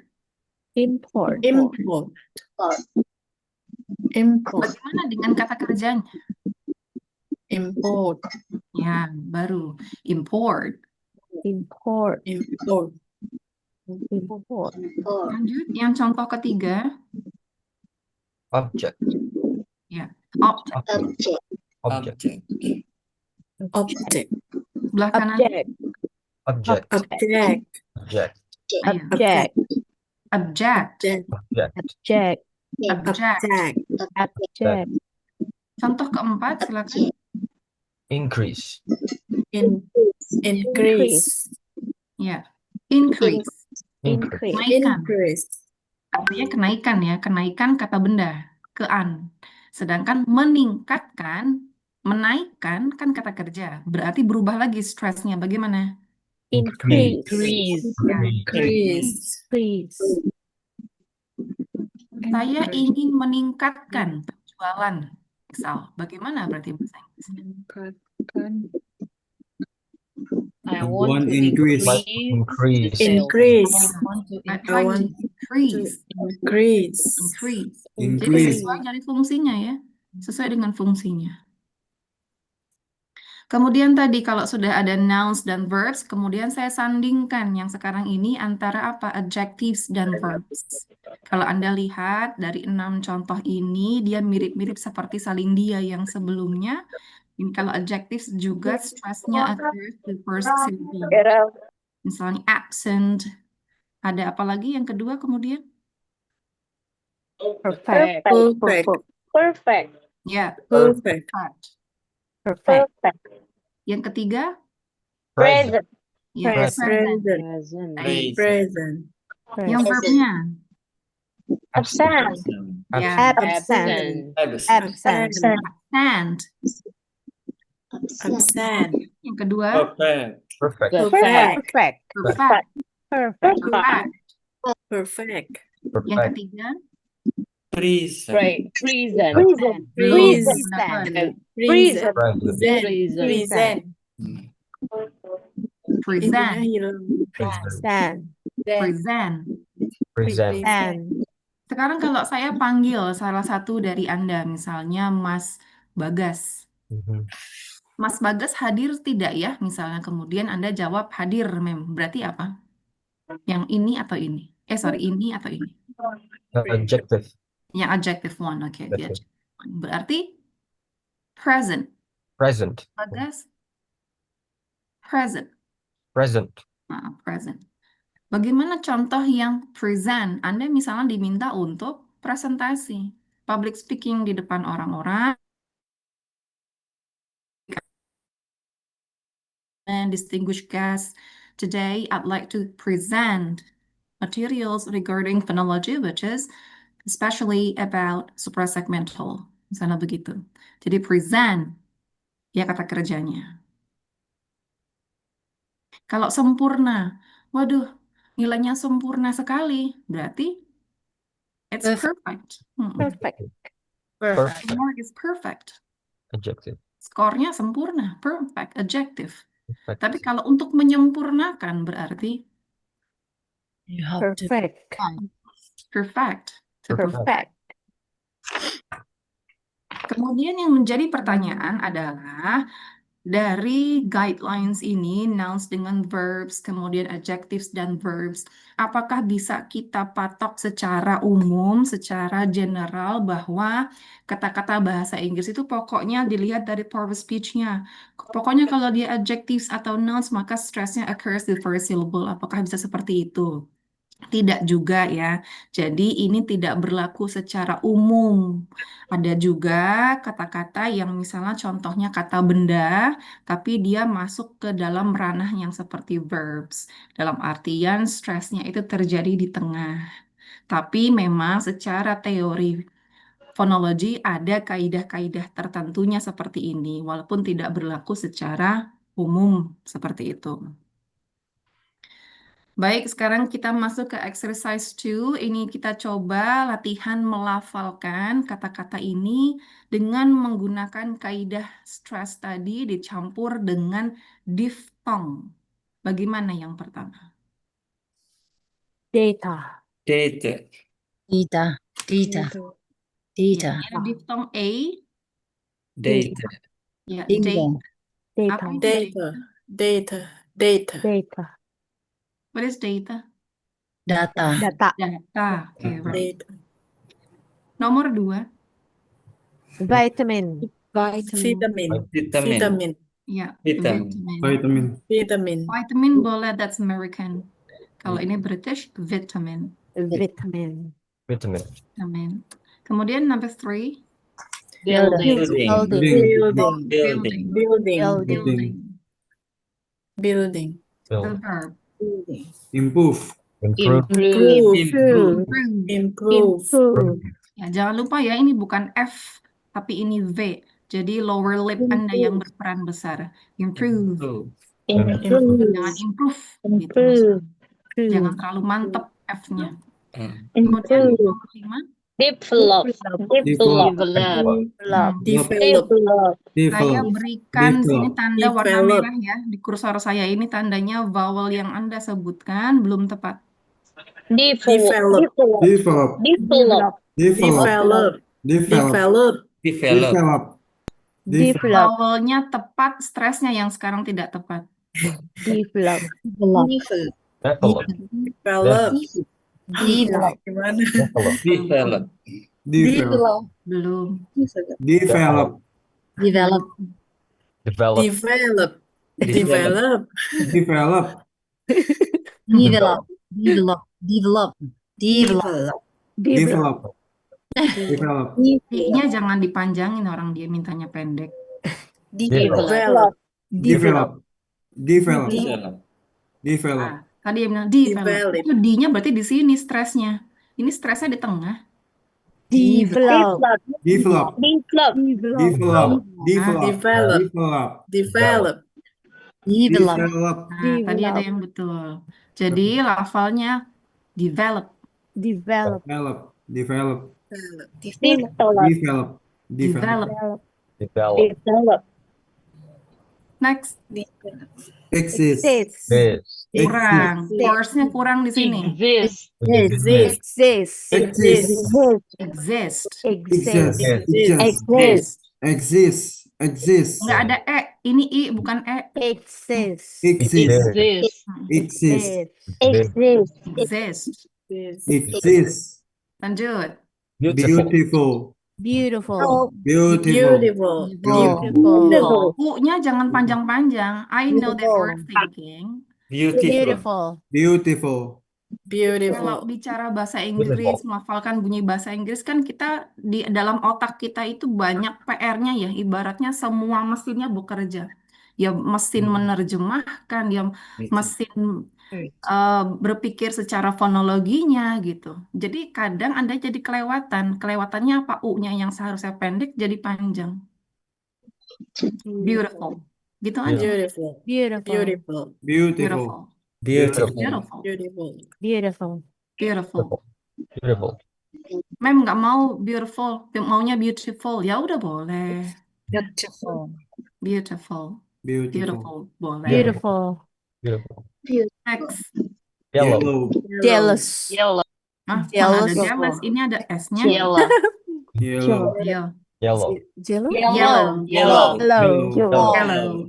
Speaker 4: Import.
Speaker 3: Import. Import.
Speaker 2: Bagaimana dengan kata kerjanya?
Speaker 3: Import.
Speaker 2: Ya, baru. Import.
Speaker 4: Import.
Speaker 3: Import.
Speaker 4: Import.
Speaker 2: Lanjut, yang contoh ketiga.
Speaker 6: Object.
Speaker 2: Ya, object.
Speaker 6: Object.
Speaker 3: Object.
Speaker 2: Sebelah kanan.
Speaker 6: Object.
Speaker 3: Object.
Speaker 6: Object.
Speaker 2: Ayo.
Speaker 4: Object.
Speaker 2: Object.
Speaker 3: Object.
Speaker 6: Object.
Speaker 2: Object.
Speaker 3: Object.
Speaker 4: Object.
Speaker 2: Contoh keempat, silakan.
Speaker 6: Increase.
Speaker 3: Increase.
Speaker 2: Ya, increase.
Speaker 4: Increase.
Speaker 2: Kenaikan.
Speaker 3: Increase.
Speaker 2: Artinya kenaikan ya, kenaikan kata benda, ke-an. Sedangkan meningkatkan, menaikkan kan kata kerja. Berarti berubah lagi stresnya. Bagaimana?
Speaker 4: Increase.
Speaker 2: Ya,
Speaker 3: Increase.
Speaker 4: Increase.
Speaker 2: saya ingin meningkatkan penjualan. Misal, bagaimana berarti bahasa Inggrisnya?
Speaker 4: I
Speaker 5: want
Speaker 4: want to
Speaker 5: to increase.
Speaker 6: Increase.
Speaker 3: Increase.
Speaker 2: Lagi,
Speaker 3: I want
Speaker 2: increase.
Speaker 3: Increase.
Speaker 2: Increase. Jadi
Speaker 5: Increase.
Speaker 2: sesuai dari fungsinya ya. Sesuai dengan fungsinya. Kemudian tadi kalau sudah ada nouns dan verbs, kemudian saya sandingkan yang sekarang ini antara apa? Adjectives dan verbs. Kalau Anda lihat dari 6 contoh ini, dia mirip-mirip seperti salindia yang sebelumnya. Ini kalau adjectives juga stressnya occurs the first syllable. Misalnya absent. Ada apa lagi yang kedua kemudian?
Speaker 4: Perfect.
Speaker 3: Perfect.
Speaker 4: Perfect.
Speaker 2: Ya,
Speaker 3: Perfect.
Speaker 2: perfect.
Speaker 4: Perfect.
Speaker 2: Yang ketiga?
Speaker 6: Present.
Speaker 2: Ya,
Speaker 4: Present.
Speaker 2: present. Baik.
Speaker 3: Present.
Speaker 2: Yang verbnya?
Speaker 4: Absent.
Speaker 2: Ya,
Speaker 4: Absent.
Speaker 7: Absent.
Speaker 2: absent.
Speaker 3: Absent.
Speaker 2: Yang kedua?
Speaker 7: Perfect.
Speaker 6: Perfect.
Speaker 3: Perfect.
Speaker 4: Perfect.
Speaker 2: Perfect.
Speaker 4: Perfect.
Speaker 2: Perfect.
Speaker 3: Perfect.
Speaker 2: Yang
Speaker 6: Perfect.
Speaker 2: ketiga?
Speaker 7: Present.
Speaker 4: Right. Present.
Speaker 2: Present.
Speaker 3: Present.
Speaker 2: Present.
Speaker 3: Present.
Speaker 6: Present.
Speaker 3: Present.
Speaker 2: Present.
Speaker 3: Present.
Speaker 2: Present.
Speaker 6: Present.
Speaker 2: Sekarang kalau saya panggil salah satu dari Anda, misalnya Mas Bagas.
Speaker 6: Mhm.
Speaker 2: Mas Bagas hadir tidak ya? Misalnya kemudian Anda jawab hadir, Mem. Berarti apa? Yang ini atau ini? Ini atau ini?
Speaker 6: Adjective.
Speaker 2: Yang adjective one, oke.
Speaker 6: That's
Speaker 2: The
Speaker 6: it.
Speaker 2: adjective one. Berarti present.
Speaker 6: Present.
Speaker 2: Bagas, present.
Speaker 6: Present.
Speaker 2: Present. Bagaimana contoh yang present? Anda misalnya diminta untuk presentasi, public speaking di depan orang-orang, and distinguished guests. Today, I'd like to present materials regarding phonology, which is especially about suprasegmental. Misalnya begitu. Jadi present, ya kata kerjanya. Kalau sempurna, waduh, nilainya sempurna sekali. Berarti it's perfect.
Speaker 4: Perfect.
Speaker 6: Perfect.
Speaker 2: The mark is perfect.
Speaker 6: Adjective.
Speaker 2: Skornya sempurna, perfect, adjective.
Speaker 6: Perfect.
Speaker 2: Tapi kalau untuk menyempurnakan berarti
Speaker 3: You have to
Speaker 4: Perfect.
Speaker 2: perfect.
Speaker 3: Perfect.
Speaker 2: Kemudian yang menjadi pertanyaan adalah dari guidelines ini, nouns dengan verbs, kemudian adjectives dan verbs, apakah bisa kita patok secara umum, secara general bahwa kata-kata bahasa Inggris itu pokoknya dilihat dari part of speech-nya. Pokoknya kalau dia adjectives atau nouns, maka stressnya occurs di first syllable. Apakah bisa seperti itu? Tidak juga ya. Jadi ini tidak berlaku secara umum. Ada juga kata-kata yang misalnya contohnya kata benda, tapi dia masuk ke dalam ranah yang seperti verbs. Dalam artian stresnya itu terjadi di tengah. Tapi memang secara teori fonologi ada kaidah-kaidah tertentunya seperti ini, walaupun tidak berlaku secara umum seperti itu. Baik, sekarang kita masuk ke exercise 2. Ini kita coba latihan melafalkan kata-kata ini dengan menggunakan kaidah stress tadi dicampur dengan diphthong. Bagaimana yang pertama?
Speaker 3: Data.
Speaker 7: Data.
Speaker 8: Data, data, data.
Speaker 2: Ini ada diphthong A,
Speaker 7: Data.
Speaker 2: ya,
Speaker 8: Bingo.
Speaker 2: date. Apa
Speaker 3: Data.
Speaker 2: itu
Speaker 3: Data.
Speaker 2: data?
Speaker 3: Data. Data.
Speaker 2: What is data?
Speaker 8: Data,
Speaker 3: Data.
Speaker 2: Data. Oke, right.
Speaker 3: Data.
Speaker 2: Nomor 2.
Speaker 3: Vitamin.
Speaker 8: vitamin,
Speaker 3: Vitamin.
Speaker 7: Vitamin.
Speaker 3: Vitamin.
Speaker 2: Ya,
Speaker 7: Vitamin.
Speaker 2: vitamin.
Speaker 5: Vitamin.
Speaker 3: Vitamin.
Speaker 2: Vitamin boleh, that's American. Kalau ini British, vitamin.
Speaker 3: Vitamin.
Speaker 6: Vitamin.
Speaker 2: Vitamin. Kemudian number 3.
Speaker 8: building,
Speaker 7: Building.
Speaker 3: Building.
Speaker 5: Building.
Speaker 7: Building.
Speaker 3: Building.
Speaker 2: Building.
Speaker 3: Building.
Speaker 2: The
Speaker 6: Build.
Speaker 2: verb.
Speaker 5: Improve.
Speaker 6: Improve.
Speaker 3: Improve.
Speaker 7: Improve.
Speaker 2: Improve.
Speaker 3: Improve.
Speaker 2: Ya, jangan lupa ya, ini bukan F, tapi ini V. Jadi lower lip Anda yang berperan besar. Improve.
Speaker 7: Improve.
Speaker 2: Jangan improve. Gitu.
Speaker 4: Improve.
Speaker 2: Jangan terlalu mantep F-nya.
Speaker 7: Hmm.
Speaker 2: Kemudian
Speaker 4: Improve.
Speaker 2: nomor 5.
Speaker 4: Develop. Develop.
Speaker 3: Develop.
Speaker 4: Develop.
Speaker 2: Saya
Speaker 5: Develop.
Speaker 2: berikan di sini
Speaker 5: Develop.
Speaker 2: tanda warna
Speaker 3: Develop.
Speaker 2: merah ya. Di kursor saya ini tandanya vowel yang Anda sebutkan belum tepat.
Speaker 4: Develop.
Speaker 3: Develop.
Speaker 5: Develop.
Speaker 4: Develop.
Speaker 5: Develop.
Speaker 3: Develop.
Speaker 5: Develop.
Speaker 3: Develop.
Speaker 7: Develop.
Speaker 3: Develop.
Speaker 2: Vowelnya tepat, stresnya yang sekarang tidak tepat.
Speaker 3: Develop.
Speaker 8: develop,
Speaker 6: Develop.
Speaker 3: Develop.
Speaker 8: develop,
Speaker 3: Gimana?
Speaker 6: Develop.
Speaker 7: Develop.
Speaker 5: Develop.
Speaker 2: Belum.
Speaker 5: Develop.
Speaker 8: develop,
Speaker 6: Develop.
Speaker 3: Develop.
Speaker 7: Develop.
Speaker 3: Develop.
Speaker 8: develop, develop, develop, develop,
Speaker 3: Develop.
Speaker 5: Develop.
Speaker 2: I-nya jangan dipanjangin, orang dia mintanya pendek.
Speaker 3: Develop.
Speaker 5: Develop. Develop.
Speaker 7: Develop.
Speaker 5: Develop.
Speaker 2: Nah, tadi dia bilang develop.
Speaker 3: Develop.
Speaker 2: Itu D-nya berarti di sini stresnya. Ini stresnya di tengah.
Speaker 3: Develop.
Speaker 5: Develop.
Speaker 4: Develop.
Speaker 5: Develop. Develop.
Speaker 3: Develop.
Speaker 5: Develop.
Speaker 8: develop,
Speaker 5: Develop.
Speaker 2: Nah, tadi ada yang betul. Jadi lafalnya develop.
Speaker 3: Develop.
Speaker 5: Develop. Develop.
Speaker 4: Develop.
Speaker 5: Develop. Develop.
Speaker 2: Develop.
Speaker 6: Develop.
Speaker 4: Develop.
Speaker 2: Next.
Speaker 5: Exist.
Speaker 3: Exist.
Speaker 6: This.
Speaker 2: Kurang. Force-nya kurang di sini.
Speaker 4: Exist.
Speaker 3: Exist.
Speaker 5: Exist.
Speaker 2: Exist.
Speaker 3: Exist.
Speaker 5: Exist. Exist. Exist.
Speaker 2: Nggak ada E. Ini I, bukan E.
Speaker 3: Exist.
Speaker 5: Exist.
Speaker 4: Exist.
Speaker 5: Exist.
Speaker 4: Exist.
Speaker 2: Exist.
Speaker 5: Exist.
Speaker 2: Lanjut.
Speaker 6: Beautiful.
Speaker 3: Beautiful.
Speaker 5: Beautiful.
Speaker 3: Beautiful.
Speaker 5: Beautiful.
Speaker 3: Beautiful.
Speaker 2: U-nya jangan panjang-panjang. I know that you're thinking.
Speaker 7: Beautiful.
Speaker 5: Beautiful.
Speaker 2: Kalau bicara bahasa Inggris, melafalkan bunyi bahasa Inggris kan kita di dalam otak kita itu banyak PR-nya ya. Ibaratnya semua mesinnya bekerja. Ya mesin menerjemahkan, ya mesin berpikir secara fonologinya gitu. Jadi kadang Anda jadi kelewatan. Kelewatannya apa? U-nya yang seharusnya pendek jadi panjang. Beautiful. Gitu aja.
Speaker 3: Beautiful.
Speaker 2: Beautiful.
Speaker 5: Beautiful.
Speaker 7: Beautiful.
Speaker 2: Beautiful.
Speaker 3: Beautiful.
Speaker 2: Beautiful.
Speaker 6: Beautiful.
Speaker 2: Mem nggak mau beautiful, maunya beautiful. Ya udah boleh.
Speaker 8: beautiful,
Speaker 2: Beautiful.
Speaker 5: Beautiful.
Speaker 2: Beautiful. Boleh.
Speaker 3: Beautiful.
Speaker 6: Beautiful.
Speaker 2: Next.
Speaker 6: Yellow.
Speaker 3: Jealous.
Speaker 4: Yellow.
Speaker 2: Maaf, mana
Speaker 3: Yellow
Speaker 2: ada jealous,
Speaker 3: school.
Speaker 2: ini ada S-nya.
Speaker 4: Yellow.
Speaker 5: Yellow.
Speaker 2: Yellow.
Speaker 6: Yellow.
Speaker 3: Jello?
Speaker 2: Yellow.
Speaker 7: Yellow.
Speaker 3: Yellow.
Speaker 6: Yellow.
Speaker 2: Yellow.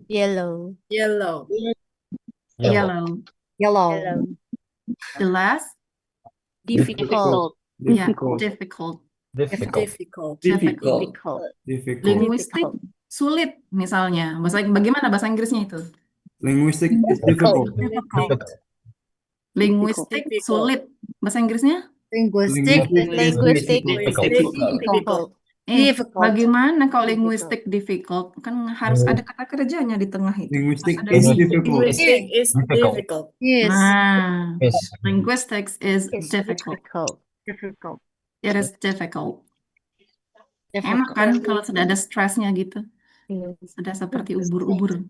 Speaker 3: Yellow.
Speaker 7: Yellow.
Speaker 6: Yellow.
Speaker 2: Yellow.
Speaker 8: Yellow.
Speaker 2: The last,
Speaker 3: Difficult.
Speaker 2: ya,
Speaker 5: Difficult.
Speaker 2: difficult.
Speaker 6: Difficult.
Speaker 7: Difficult.
Speaker 2: Difficult.
Speaker 3: Difficult.
Speaker 5: Difficult.
Speaker 2: Linguistik,
Speaker 3: Difficult.
Speaker 2: sulit misalnya. Bagaimana bahasa Inggrisnya itu?
Speaker 5: Linguistic is difficult.
Speaker 2: Difficult. Linguistik,
Speaker 7: Difficult.
Speaker 2: sulit. Bahasa Inggrisnya?
Speaker 8: Linguistic.
Speaker 3: Linguistic.
Speaker 6: Difficult.
Speaker 3: Difficult.
Speaker 8: Difficult.
Speaker 2: Bagaimana kalau linguistik difficult? Kan harus ada kata kerjanya di tengah itu.
Speaker 5: Linguistic
Speaker 2: Harus ada
Speaker 5: is
Speaker 2: be.
Speaker 5: difficult.
Speaker 7: Linguistic is
Speaker 6: Difficult.
Speaker 7: difficult.
Speaker 8: Yes.
Speaker 2: Nah,
Speaker 6: Yes.
Speaker 2: linguistics is
Speaker 3: It's
Speaker 2: difficult.
Speaker 3: difficult.
Speaker 8: Difficult.
Speaker 2: It is difficult. Enak
Speaker 8: Difficult.
Speaker 2: kan kalau sudah ada stresnya gitu.
Speaker 3: Yes.
Speaker 2: Sudah seperti ubur-ubur.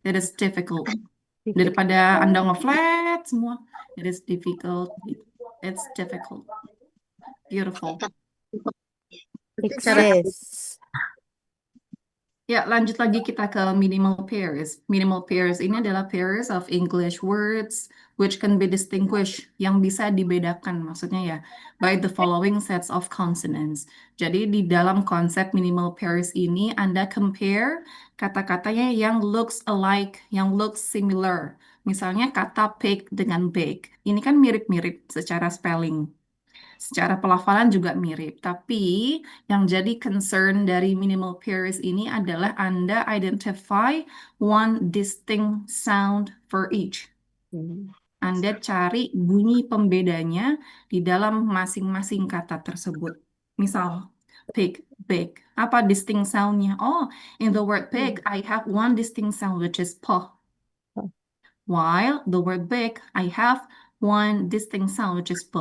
Speaker 2: It is difficult.
Speaker 3: Difficult.
Speaker 2: Daripada Anda nge-flat semua. It is difficult. It's difficult. Beautiful.
Speaker 3: Exists.
Speaker 2: Ya, lanjut lagi kita ke minimal pairs. Minimal pairs ini adalah pairs of English words which can be distinguished, yang bisa dibedakan maksudnya ya, by the following sets of consonants. Jadi di dalam konsep minimal pairs ini Anda compare kata-katanya yang looks alike, yang looks similar. Misalnya kata pig dengan bake. Ini kan mirip-mirip secara spelling. Secara pelafalan juga mirip, tapi yang jadi concern dari minimal pairs ini adalah Anda identify one distinct sound for each. Anda cari bunyi pembedanya di dalam masing-masing kata tersebut. Misal, pig, bake. Apa distinct sound-nya? Oh, in the word pig, I have one distinct sound, which is p. While the word bake, I have one distinct sound, which is p.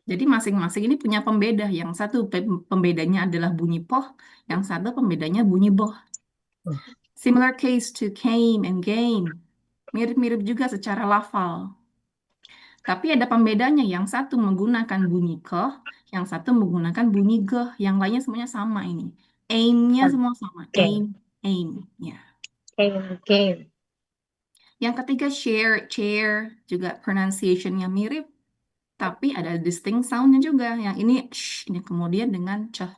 Speaker 2: Jadi masing-masing ini punya pembeda. Yang satu pembedanya adalah bunyi poh, yang satu pembedanya bunyi boh. Similar case to came and game. Mirip-mirip juga secara lafal. Tapi ada pembedanya. Yang satu menggunakan bunyi keh, yang satu menggunakan bunyi geh. Yang lainnya semuanya sama ini. Aim-nya semua sama. Aim, aim. Ya.
Speaker 4: Game.
Speaker 2: Yang ketiga share, chair. Juga pronunciation-nya mirip. Tapi ada distinct sound-nya juga. Yang ini sh, ini kemudian dengan ceh.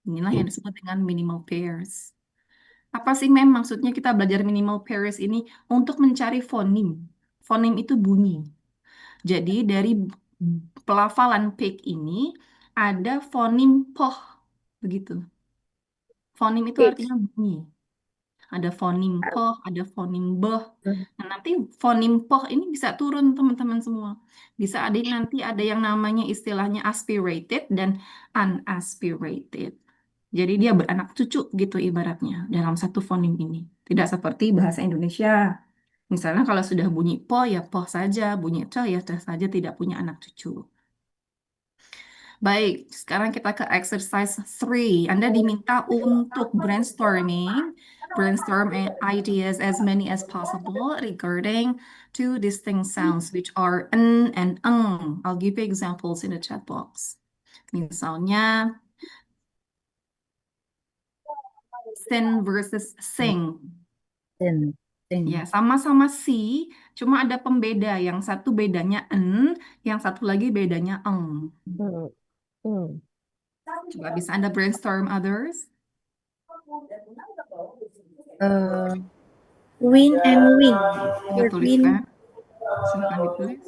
Speaker 2: Inilah yang disebut dengan minimal pairs. Apa sih maksudnya kita belajar minimal pairs ini? Untuk mencari fonim. Fonim itu bunyi. Jadi dari pelafalan pig ini ada fonim poh. Begitu. Fonim itu artinya bunyi. Ada fonim poh, ada fonim boh. Nah, nanti fonim poh ini bisa turun teman-teman semua. Bisa ada nanti ada yang namanya istilahnya aspirated dan unaspirated. Jadi dia beranak cucu gitu ibaratnya dalam satu fonim ini. Tidak seperti bahasa Indonesia. Misalnya kalau sudah bunyi po ya poh saja, bunyi ce ya ce saja, tidak punya anak cucu. Baik, sekarang kita ke exercise 3. Anda diminta untuk brainstorm ideas as many as possible regarding two distinct sounds which are n and eng. I'll give you examples in the chat box. Misalnya sin versus sing.
Speaker 8: Then.
Speaker 2: Ya, sama-sama si, cuma ada pembeda. Yang satu bedanya n, yang satu lagi bedanya eng. Coba bisa Anda brainstorm others?
Speaker 8: Win and win.
Speaker 2: Ya,
Speaker 8: Word win.
Speaker 2: tuliskan. Silakan ditulis.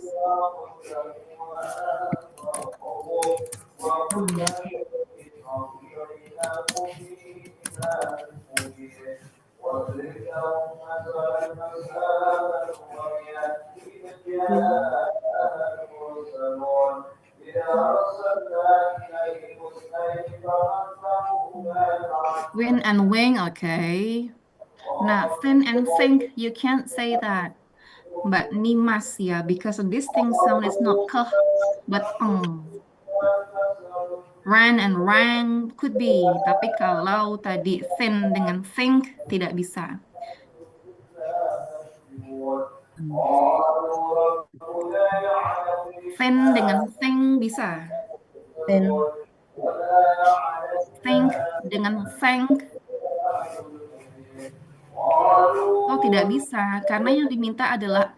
Speaker 2: Win and wing, okay. Nah, thin and think, you can't say that. But nimas ya, because this thing sound is not keh, but Ran and rang could be, tapi kalau tadi thin dengan think tidak bisa. Thin dengan thing bisa.
Speaker 8: Then.
Speaker 2: Think dengan thank Oh, tidak bisa, karena yang diminta adalah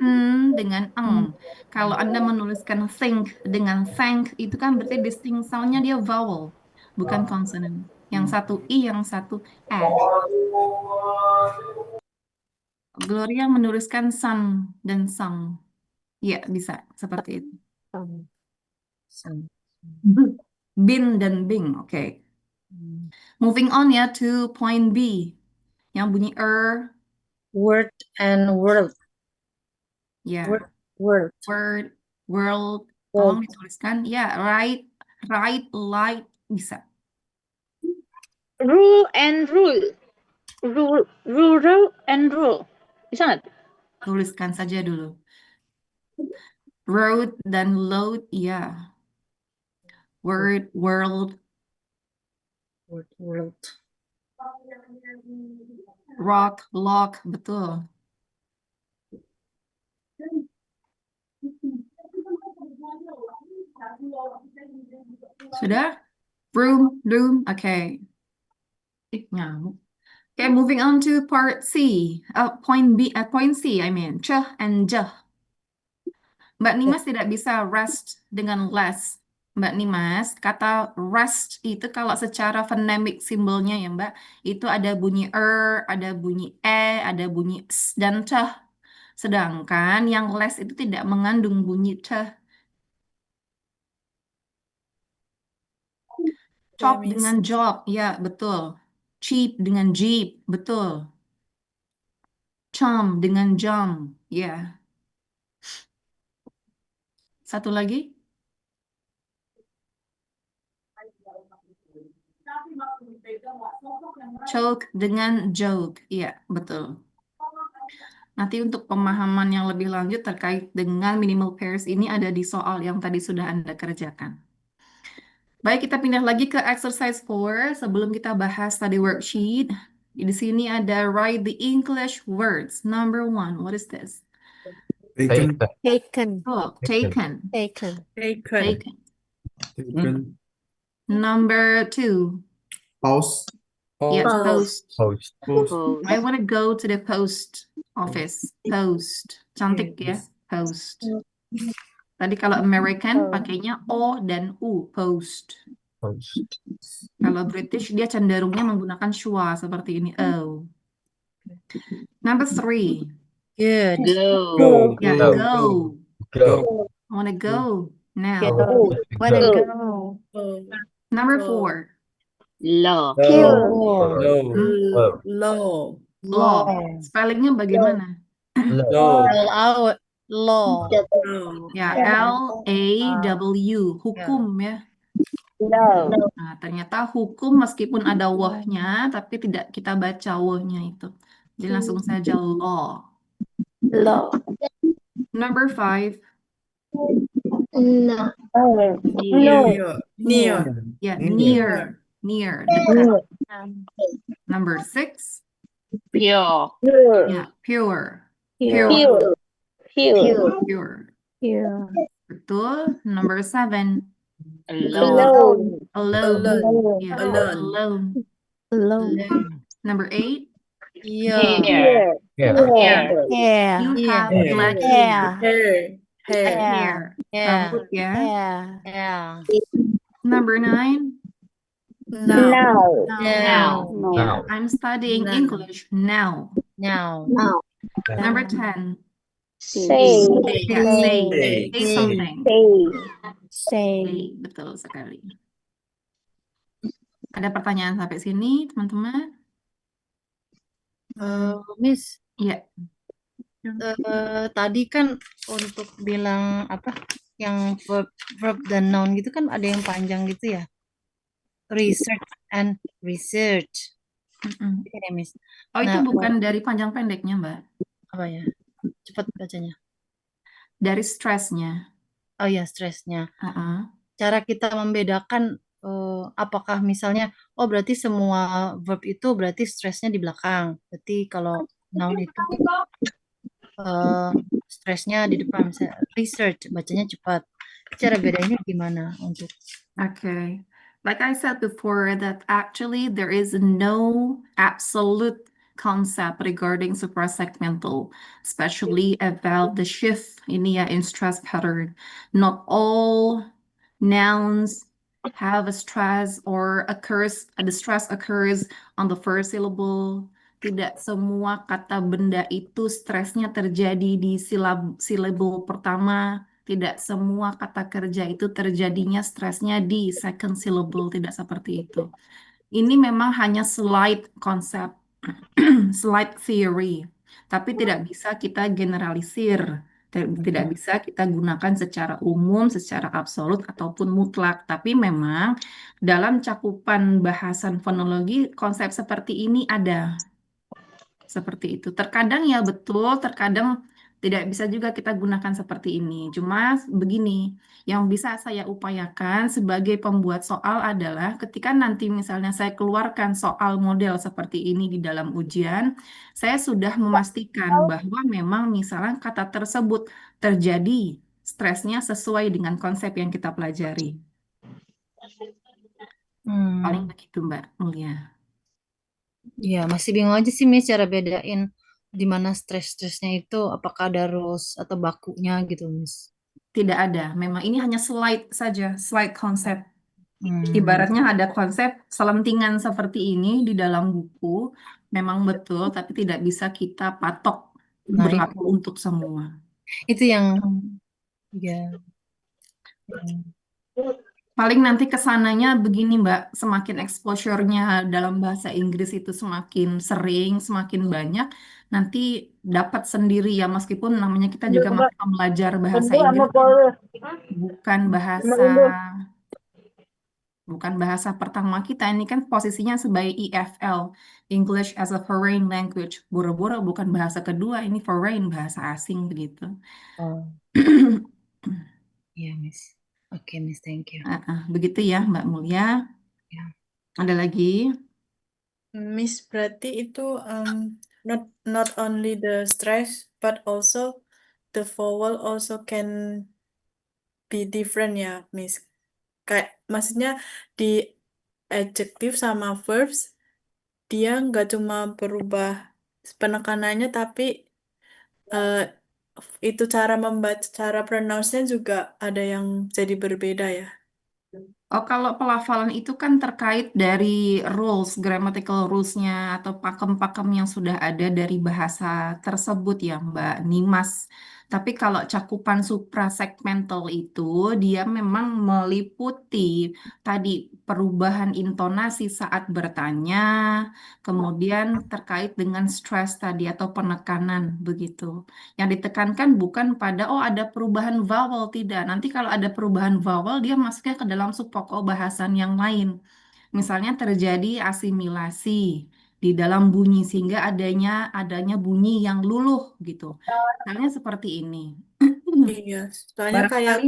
Speaker 2: dengan eng. Kalau Anda menuliskan think dengan thank, itu kan berarti distinct sound-nya dia vowel, bukan consonant. Yang satu I, yang satu E. Gloria menuliskan sun dan sung. Ya, bisa seperti itu.
Speaker 8: Sun.
Speaker 2: Bin dan bing, oke. Moving on ya to point B. Yang bunyi
Speaker 8: Word and world.
Speaker 2: ya.
Speaker 8: Word. Word.
Speaker 2: Word, world, tolong dituliskan. Ya, right, light, bisa.
Speaker 4: Rule and rule. Rural and rule. Bisa nggak?
Speaker 2: Tuliskan saja dulu. Road dan load, ya. Word, world,
Speaker 8: Word. World.
Speaker 2: rock, lock, betul. Sudah? Room, oke. Nyamuk. Okay, moving on to part C. Point C, I mean. Ch and j. Mbak Nimas tidak bisa rest dengan less. Mbak Nimas, kata rest itu kalau secara phonemic simbolnya ya Mbak, itu ada bunyi ada bunyi ada bunyi s dan ch. Sedangkan yang less itu tidak mengandung bunyi ch. Chop dengan job, ya betul. Cheap dengan jeep, betul. Chum dengan jump, ya. Satu lagi. Choke dengan joke, iya betul. Nanti untuk pemahaman yang lebih lanjut terkait dengan minimal pairs ini ada di soal yang tadi sudah Anda kerjakan. Baik, kita pindah lagi ke exercise 4 sebelum kita bahas tadi worksheet. Di sini ada write the English words. Number 1, what is this?
Speaker 5: Taken.
Speaker 3: Taken.
Speaker 2: Oh, taken.
Speaker 3: Taken.
Speaker 2: Taken.
Speaker 5: Taken.
Speaker 2: Number 2.
Speaker 5: Pause.
Speaker 2: Yes, post.
Speaker 7: Post.
Speaker 5: Pause.
Speaker 2: I want to go to the post office. Post. Cantik ya, post. Tadi kalau American pakainya O dan U, post.
Speaker 7: Post.
Speaker 2: Kalau British dia cenderungnya menggunakan schwa seperti ini, O. Number 3.
Speaker 8: Good.
Speaker 4: Go.
Speaker 2: Ya,
Speaker 7: Go.
Speaker 2: go.
Speaker 7: Go.
Speaker 2: I want to go now.
Speaker 3: Go. Wanna
Speaker 4: Go.
Speaker 3: go.
Speaker 2: Number 4.
Speaker 4: Low.
Speaker 7: Low.
Speaker 5: Low.
Speaker 2: Law. Spellingnya bagaimana?
Speaker 7: Low.
Speaker 8: Out. Law.
Speaker 2: Ya, L-A-W. Hukum ya.
Speaker 4: Low.
Speaker 2: Nah, ternyata hukum meskipun ada wah-nya, tapi tidak kita baca wah-nya itu. Jadi langsung saja law.
Speaker 3: Low.
Speaker 2: Number 5.
Speaker 4: No.
Speaker 5: Near.
Speaker 2: Ya, near. Near, dekat. Number 6.
Speaker 4: Pure.
Speaker 2: Ya, pure.
Speaker 4: Pure. Pure.
Speaker 2: Pure.
Speaker 3: Yeah.
Speaker 2: Betul. Number 7.
Speaker 4: Alone.
Speaker 2: Alone. Ya,
Speaker 5: Alone.
Speaker 2: alone.
Speaker 3: Alone.
Speaker 2: Number 8.
Speaker 8: Yeah.
Speaker 4: Here.
Speaker 7: Yeah.
Speaker 4: Here.
Speaker 3: Yeah.
Speaker 2: You have
Speaker 5: Yeah.
Speaker 2: black
Speaker 3: Yeah.
Speaker 5: Hair.
Speaker 2: hair.
Speaker 8: Yeah.
Speaker 2: Rambut ya.
Speaker 3: Yeah.
Speaker 8: Yeah.
Speaker 2: Number 9.
Speaker 8: No.
Speaker 4: Now.
Speaker 7: Now.
Speaker 2: I'm studying
Speaker 8: Now.
Speaker 2: English now.
Speaker 8: Now.
Speaker 2: Number 10.
Speaker 4: Say.
Speaker 2: Ya, say.
Speaker 5: Say.
Speaker 2: Say something.
Speaker 3: Say.
Speaker 2: Say. Betul sekali. Ada pertanyaan sampai sini, teman-teman?
Speaker 8: Miss,
Speaker 2: Iya.
Speaker 8: tadi kan untuk bilang apa yang verb dan noun gitu kan ada yang panjang gitu ya. Research and research.
Speaker 2: Mm-mm.
Speaker 8: Oke, Miss.
Speaker 2: Oh, itu
Speaker 8: Nah,
Speaker 2: bukan dari panjang pendeknya, Mbak.
Speaker 8: apa ya? Cepat bacanya.
Speaker 2: Dari stresnya.
Speaker 8: Oh ya, stresnya.
Speaker 2: Uh-uh.
Speaker 8: Cara kita membedakan apakah misalnya, oh berarti semua verb itu berarti stresnya di belakang. Berarti kalau noun itu stresnya di depan. Misalnya research, bacanya cepat. Cara bedanya gimana untuk
Speaker 2: Okay. Like I said before, that actually there is no absolute concept regarding suprasegmental, especially about the shift in stress pattern. Not all nouns have a stress or the stress occurs on the first syllable. Tidak semua kata benda itu stresnya terjadi di syllable pertama. Tidak semua kata kerja itu terjadinya stresnya di second syllable. Tidak seperti itu. Ini memang hanya slight konsep, slight theory. Tapi tidak bisa kita generalisir. Tidak bisa kita gunakan secara umum, secara absolut, ataupun mutlak. Tapi memang dalam cakupan bahasan fonologi, konsep seperti ini ada. Seperti itu. Terkadang ya betul, terkadang tidak bisa juga kita gunakan seperti ini. Cuma begini, yang bisa saya upayakan sebagai pembuat soal adalah ketika nanti misalnya saya keluarkan soal model seperti ini di dalam ujian, saya sudah memastikan bahwa memang misalnya kata tersebut terjadi stresnya sesuai dengan konsep yang kita pelajari. Paling begitu, Mbak Mulia.
Speaker 8: Ya, masih bingung aja sih Miss cara bedain di mana stres-stresnya itu apakah ada rules atau bakunya gitu Miss.
Speaker 2: Tidak ada, memang ini hanya slide saja, slide konsep.
Speaker 8: Hmm.
Speaker 2: Ibaratnya ada konsep selentingan seperti ini di dalam buku, memang betul, tapi tidak bisa kita patok
Speaker 8: Nah,
Speaker 2: berlaku untuk semua.
Speaker 8: itu yang ya.
Speaker 2: Paling nanti kesananya begini Mbak, semakin exposure-nya dalam bahasa Inggris itu semakin sering, semakin banyak, nanti dapat sendiri ya, meskipun namanya kita juga masih belajar bahasa Inggris, bukan bahasa pertama kita, ini kan posisinya sebagai EFL, English as a Foreign Language, boro-boro bukan bahasa kedua, ini foreign, bahasa asing begitu.
Speaker 8: Oh. Iya Miss. Oke Miss, thank you.
Speaker 2: Begitu ya Mbak Mulia.
Speaker 8: Ya.
Speaker 2: Ada lagi?
Speaker 9: Miss, berarti itu not only the stress but also the vowel also can be different ya, Miss. Kayak maksudnya di adjective sama verbs dia nggak cuma berubah penekanannya tapi itu cara membaca, cara pronounce-nya juga ada yang jadi berbeda ya.
Speaker 2: Oh, kalau pelafalan itu kan terkait dari rules, grammatical rules-nya atau pakem-pakem yang sudah ada dari bahasa tersebut ya Mbak Nimas. Tapi kalau cakupan suprasegmental itu dia memang meliputi tadi perubahan intonasi saat bertanya, kemudian terkait dengan stress tadi atau penekanan begitu. Yang ditekankan bukan pada ada perubahan vowel, tidak. Nanti kalau ada perubahan vowel dia masuknya ke dalam subpokok bahasan yang lain. Misalnya terjadi asimilasi di dalam bunyi sehingga adanya bunyi yang luluh gitu. Misalnya seperti ini.
Speaker 9: Iya, soalnya kayak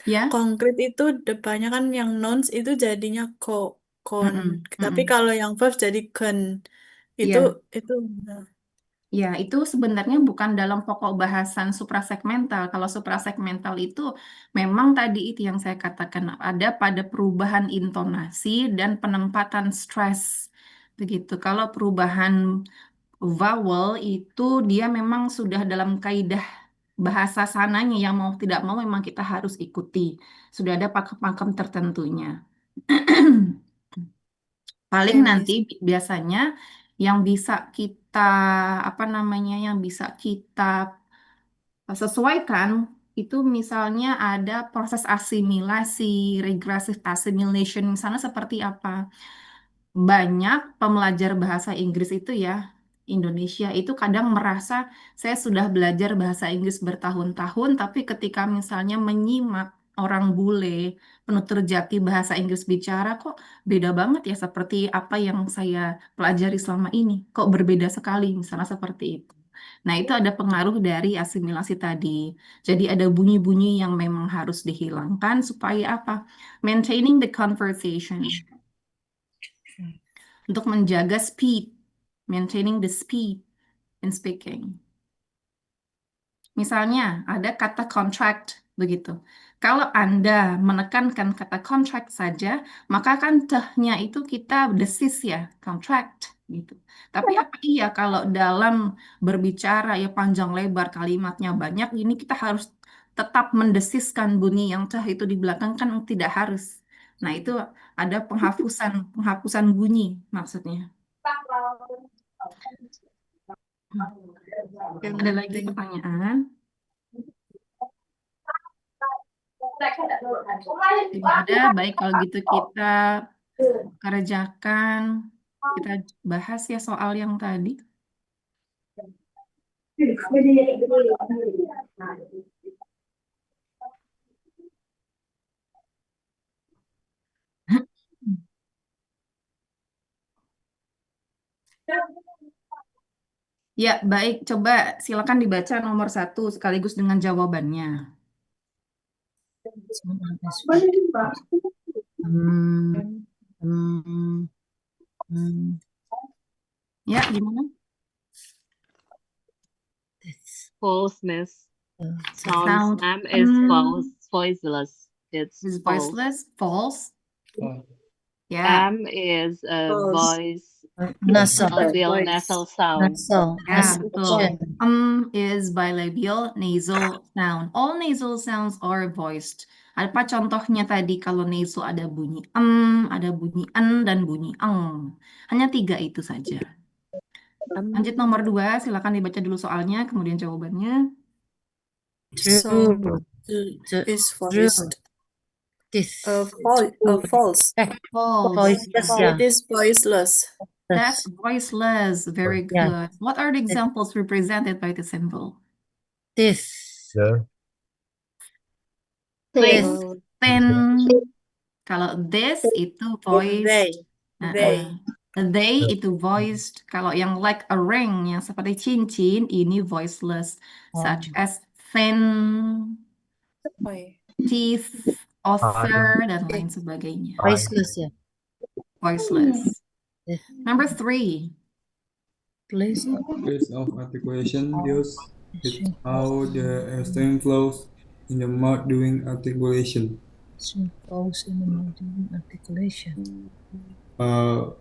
Speaker 2: ya.
Speaker 9: konkret itu depannya kan yang nouns itu jadinya kon. Tapi kalau yang verbs jadi ken. Itu
Speaker 2: Ya, itu sebenarnya bukan dalam pokok bahasan suprasegmental. Kalau suprasegmental itu memang tadi itu yang saya katakan ada pada perubahan intonasi dan penempatan stres. Begitu. Kalau perubahan vowel itu dia memang sudah dalam kaidah bahasa sananya yang mau tidak mau memang kita harus ikuti. Sudah ada pakem-pakem tertentunya. Paling nanti biasanya yang bisa kita yang bisa kita sesuaikan itu misalnya ada proses asimilasi, regressive assimilation, misalnya seperti apa? Banyak pembelajar bahasa Inggris itu ya, Indonesia itu kadang merasa saya sudah belajar bahasa Inggris bertahun-tahun, tapi ketika misalnya menyimak orang bule, penutur jati bahasa Inggris bicara, kok beda banget ya seperti apa yang saya pelajari selama ini. Kok berbeda sekali, misalnya seperti itu. Nah, itu ada pengaruh dari asimilasi tadi. Jadi ada bunyi-bunyi yang memang harus dihilangkan supaya apa? Maintaining the conversation. Untuk menjaga speed, maintaining the speed in speaking. Misalnya ada kata contract begitu. Kalau Anda menekankan kata contract saja, maka kan tehnya itu kita desis ya, contract. gitu. Tapi apa iya kalau dalam berbicara ya panjang lebar kalimatnya banyak, ini kita harus tetap mendesiskan bunyi yang cah itu di belakang kan tidak harus. Nah, itu ada penghapusan bunyi maksudnya. Ada lagi pertanyaan? Tidak ada. Baik, kalau gitu kita kerjakan. Kita bahas ya soal yang tadi. Ya, baik. Coba silakan dibaca nomor 1 sekaligus dengan jawabannya. Ya, gimana?
Speaker 10: Falseness.
Speaker 2: Sound
Speaker 10: M is voiceless. It's
Speaker 2: is
Speaker 10: false.
Speaker 2: voiceless, false.
Speaker 5: Oh.
Speaker 2: Ya,
Speaker 10: M is a
Speaker 9: False.
Speaker 10: voice,
Speaker 8: Nasal.
Speaker 10: labial
Speaker 9: Voice.
Speaker 10: nasal sound.
Speaker 8: Nasal.
Speaker 2: ya,
Speaker 8: Nasal.
Speaker 2: betul. Is bilabial nasal sound. All nasal sounds are voiced. Apa contohnya tadi kalau nasal ada bunyi ada bunyi dan bunyi Hanya 3 itu saja. Lanjut nomor 2, silakan dibaca dulu soalnya, kemudian jawabannya.
Speaker 8: True.
Speaker 9: Sound
Speaker 8: True.
Speaker 9: is
Speaker 8: True.
Speaker 9: voiced.
Speaker 8: This.
Speaker 9: False.
Speaker 2: False.
Speaker 8: Voiceless,
Speaker 9: Oh,
Speaker 8: yeah.
Speaker 9: it is voiceless.
Speaker 2: That's voiceless. Very
Speaker 8: Yeah.
Speaker 2: good. What are the examples represented by the symbol?
Speaker 8: This.
Speaker 7: The.
Speaker 8: This.
Speaker 2: Thin. Kalau this itu voiced.
Speaker 9: They.
Speaker 2: They itu voiced. Kalau yang like a ring, yang seperti cincin, ini voiceless. Such as thin, teeth, author, dan lain sebagainya.
Speaker 8: Voiceless, yeah.
Speaker 2: Voiceless.
Speaker 8: Yes.
Speaker 2: Number 3.
Speaker 8: Place
Speaker 5: Place of articulation deals with how the air stream flows in the mouth during articulation.
Speaker 8: false in the mouth during articulation.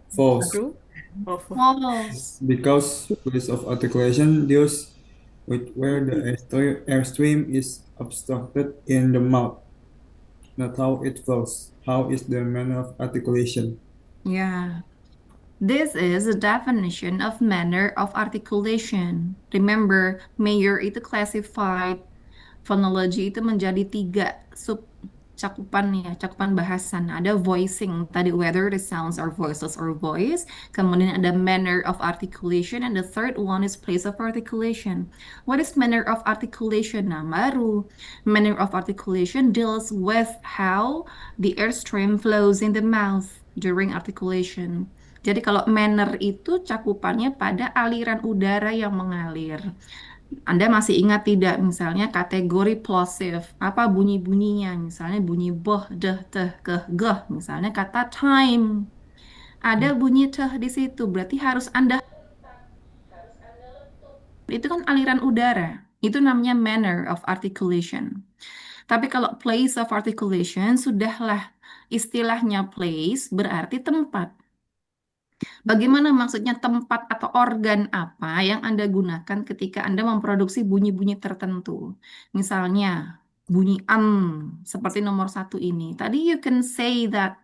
Speaker 5: False.
Speaker 9: True.
Speaker 2: False.
Speaker 5: Because place of articulation deals with where the airstream is obstructed in the mouth, not how it flows. How is the manner of articulation?
Speaker 2: Yeah. This is a definition of manner of articulation. Remember, Mayer itu classified phonology itu menjadi 3 sub cakupan bahasan. Ada voicing tadi, whether the sounds are voiceless or voice. Kemudian ada manner of articulation, and the third one is place of articulation. What is manner of articulation? Nah, baru manner of articulation deals with how the airstream flows in the mouth during articulation. Jadi kalau manner itu cakupannya pada aliran udara yang mengalir. Anda masih ingat tidak, misalnya kategori plosive, apa bunyi-bunyinya? Misalnya bunyi beh, deh, teh, keh, geh. Misalnya kata time. Ada bunyi teh di situ, berarti harus Anda. Itu kan aliran udara. Itu namanya manner of articulation. Tapi kalau place of articulation, sudahlah istilahnya place berarti tempat. Bagaimana maksudnya tempat atau organ apa yang Anda gunakan ketika Anda memproduksi bunyi-bunyi tertentu? Misalnya bunyi seperti nomor 1 ini. Tadi you can say that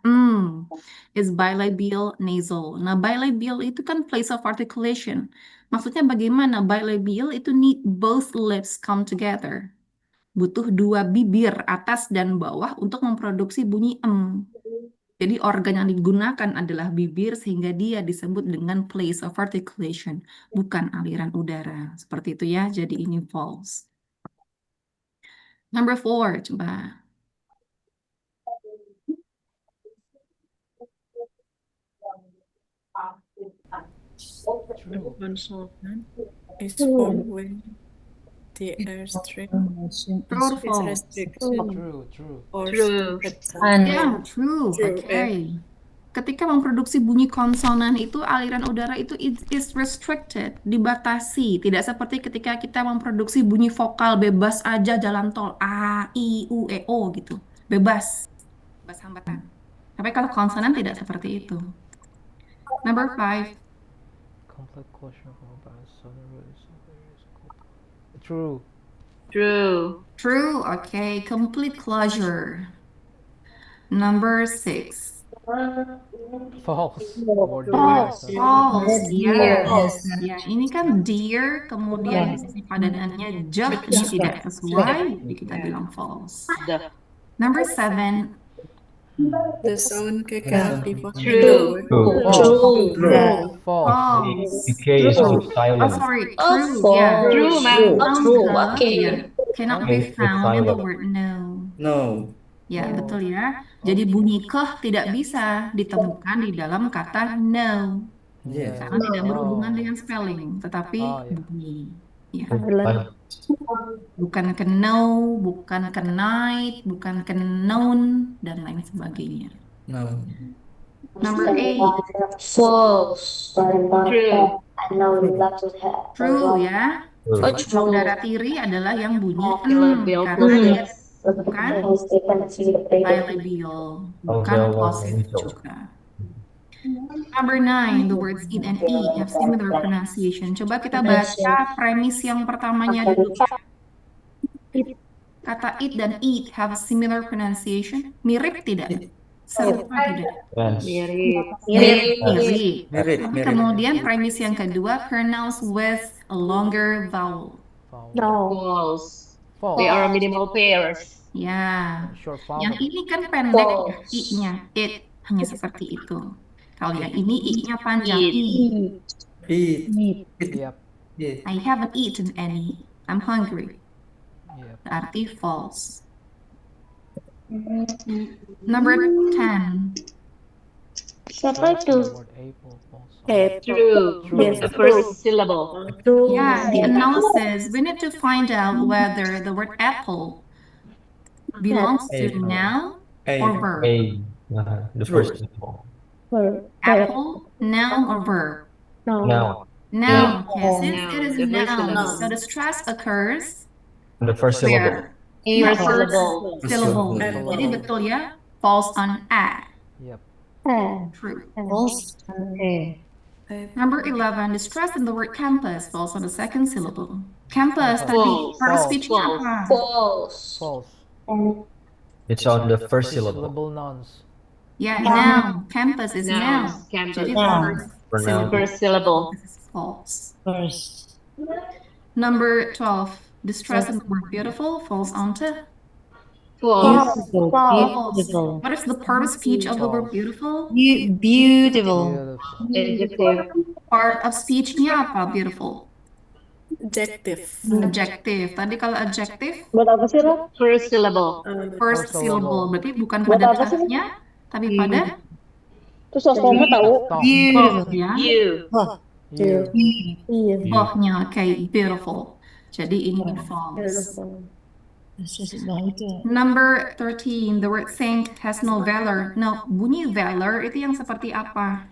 Speaker 2: is bilabial nasal. Nah, bilabial itu kan place of articulation. Maksudnya bagaimana? Bilabial itu need both lips come together. Butuh 2 bibir atas dan bawah untuk memproduksi bunyi Jadi organ yang digunakan adalah bibir sehingga dia disebut dengan place of articulation, bukan aliran udara. Seperti itu ya, jadi ini false. Number 4, coba.
Speaker 9: Consonant is formed when the airstream
Speaker 2: True or
Speaker 9: is
Speaker 2: false?
Speaker 9: restricted or
Speaker 10: True.
Speaker 9: stunted.
Speaker 2: Ya, true.
Speaker 9: True,
Speaker 2: Oke. Ketika memproduksi bunyi konsonan itu aliran udara itu is restricted, dibatasi. Tidak seperti ketika kita memproduksi bunyi vokal bebas aja jalan tol A, I, U, E, O gitu. Bebas. Bebas hambatan. Tapi kalau konsonan tidak seperti itu. Number 5.
Speaker 11: Complete closure of all bars, so the root is true.
Speaker 10: True.
Speaker 2: True. Okay. Complete closure. Number 6.
Speaker 11: False.
Speaker 9: Oh,
Speaker 11: Or
Speaker 3: False.
Speaker 11: dear.
Speaker 2: False.
Speaker 8: Dear.
Speaker 2: Yes. Ya, ini kan dear, kemudian isi padanannya jeh, ini tidak sesuai, jadi kita bilang false.
Speaker 10: The.
Speaker 2: Number 7.
Speaker 9: The sound cannot be found in the
Speaker 10: True.
Speaker 9: word.
Speaker 7: True.
Speaker 8: True.
Speaker 11: False.
Speaker 2: False.
Speaker 7: PK is
Speaker 2: True.
Speaker 7: with
Speaker 2: Oh,
Speaker 7: silent.
Speaker 2: sorry.
Speaker 4: Oh,
Speaker 2: True. Yeah.
Speaker 10: True, ma'am.
Speaker 2: Sound
Speaker 4: true.
Speaker 2: ke,
Speaker 4: Okay.
Speaker 2: ya, cannot be
Speaker 7: With
Speaker 2: found in the
Speaker 7: silent.
Speaker 2: word no.
Speaker 5: No.
Speaker 2: Ya, betul ya. Jadi bunyi keh tidak bisa ditemukan di dalam kata no.
Speaker 5: Yes.
Speaker 2: Karena tidak berhubungan dengan spelling, tetapi
Speaker 11: Oh, ya.
Speaker 2: bunyi. Ya.
Speaker 7: Silent.
Speaker 2: Bukan ke know, bukan ke night, bukan ke known, dan lain sebagainya.
Speaker 5: No.
Speaker 2: Number 8.
Speaker 4: False.
Speaker 10: True.
Speaker 2: True ya.
Speaker 7: True.
Speaker 2: Saudara tiri adalah yang bunyi
Speaker 10: Syllable
Speaker 2: karena dia
Speaker 10: plus.
Speaker 2: bukan bilabial, bukan
Speaker 7: Alveolar
Speaker 2: plosive
Speaker 7: nasal.
Speaker 2: juga. Number 9, the words it and eat have similar pronunciation. Coba kita baca premis yang pertamanya dulu. Kata it dan eat have similar pronunciation. Mirip tidak? Serupa tidak?
Speaker 7: Yes.
Speaker 10: Mirip.
Speaker 2: Mirip.
Speaker 5: Mirip.
Speaker 2: Tapi kemudian premis yang kedua, pronounced with a longer vowel.
Speaker 11: False.
Speaker 3: No.
Speaker 10: False.
Speaker 11: False.
Speaker 10: They are minimal pairs.
Speaker 2: Ya,
Speaker 11: Short
Speaker 2: yang
Speaker 11: vowel.
Speaker 2: ini kan pendek ya, i-nya, it, hanya seperti itu. Kalau yang ini i-nya panjang, i.
Speaker 5: Eat.
Speaker 11: Yep.
Speaker 5: Eat.
Speaker 2: I haven't eaten any. I'm hungry.
Speaker 11: Yep.
Speaker 2: Berarti false. Number 10.
Speaker 4: Siapa
Speaker 11: The
Speaker 4: itu?
Speaker 11: word apple. False.
Speaker 10: True.
Speaker 3: Yes,
Speaker 10: The first syllable.
Speaker 2: Yeah, the analysis, we need to find out whether the word apple belongs to
Speaker 5: Apple.
Speaker 2: noun
Speaker 5: A.
Speaker 2: or verb.
Speaker 7: A. The
Speaker 5: True.
Speaker 7: first syllable.
Speaker 2: Apple, noun or verb?
Speaker 3: No.
Speaker 7: Now,
Speaker 2: Noun. Okay, since
Speaker 10: Noun.
Speaker 2: it is
Speaker 10: The first
Speaker 2: noun,
Speaker 10: syllable.
Speaker 2: so the stress occurs
Speaker 7: the first syllable.
Speaker 2: where?
Speaker 10: First
Speaker 2: First
Speaker 10: syllable.
Speaker 2: syllable.
Speaker 5: Syllable.
Speaker 2: Jadi betul ya, false on a.
Speaker 11: Yep.
Speaker 2: True.
Speaker 8: False. Okay.
Speaker 2: Number 11, the stress in the word campus falls on the second syllable. Campus tadi
Speaker 10: False.
Speaker 2: first
Speaker 11: False.
Speaker 2: speech-nya
Speaker 10: False.
Speaker 2: apa?
Speaker 4: False.
Speaker 11: False.
Speaker 7: It's on the first
Speaker 11: First
Speaker 7: syllable.
Speaker 11: syllable nouns.
Speaker 2: Ya, noun. Campus is noun.
Speaker 10: Nouns. Campus.
Speaker 2: Jadi
Speaker 8: Noun.
Speaker 2: first
Speaker 7: Pronoun.
Speaker 2: syllable.
Speaker 10: First syllable.
Speaker 2: This is false.
Speaker 8: First.
Speaker 2: Number 12, the stress in the word beautiful falls onto
Speaker 10: False.
Speaker 8: Beautiful.
Speaker 2: false.
Speaker 8: Beautiful.
Speaker 2: What is the part of speech of the word beautiful?
Speaker 8: Beautiful.
Speaker 11: Beautiful.
Speaker 10: Adjective.
Speaker 2: Part of speech-nya apa beautiful?
Speaker 9: Adjective.
Speaker 2: Adjective. Tadi kalau adjective,
Speaker 10: First syllable.
Speaker 2: first
Speaker 11: First
Speaker 2: syllable.
Speaker 11: syllable.
Speaker 2: Berarti bukan pada tahnya, tapi pada
Speaker 11: Talk.
Speaker 8: Beautiful.
Speaker 2: ya,
Speaker 10: You.
Speaker 11: You.
Speaker 2: bohnya. Oke, beautiful. Jadi ini false. Number 13, the word think has no vowel. No, bunyi vowel itu yang seperti apa?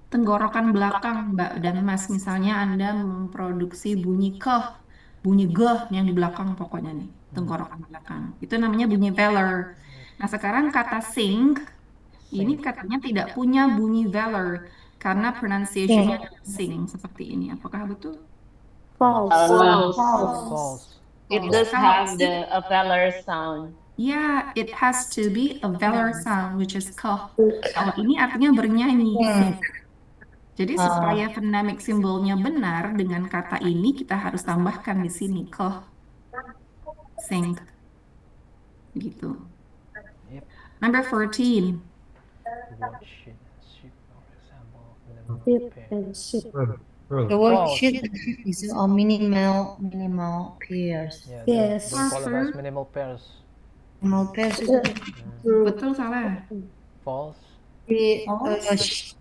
Speaker 2: Tenggorokan belakang, Mbak dan Mas. Misalnya Anda memproduksi bunyi keh, bunyi geh yang di belakang pokoknya nih, tenggorokan belakang. Itu namanya bunyi vowel. Nah, sekarang kata sing, ini katanya tidak punya bunyi vowel karena pronunciation-nya sing seperti ini. Apakah betul?
Speaker 10: False.
Speaker 11: False.
Speaker 10: It does have a vowel sound.
Speaker 2: Ya, it has to be a vowel sound, which is keh. Kalau ini artinya bernyanyi. Jadi supaya phonemic simbolnya benar dengan kata ini, kita harus tambahkan di sini keh, sing, gitu.
Speaker 11: Yep.
Speaker 2: Number 14.
Speaker 11: The word shit and sheep are example of minimal pair.
Speaker 7: True.
Speaker 8: The word
Speaker 11: False.
Speaker 8: should is a minimal pairs.
Speaker 11: Yeah,
Speaker 3: Yes.
Speaker 11: they call it as minimal pairs.
Speaker 8: Minimal pairs is
Speaker 2: Betul salah?
Speaker 11: False.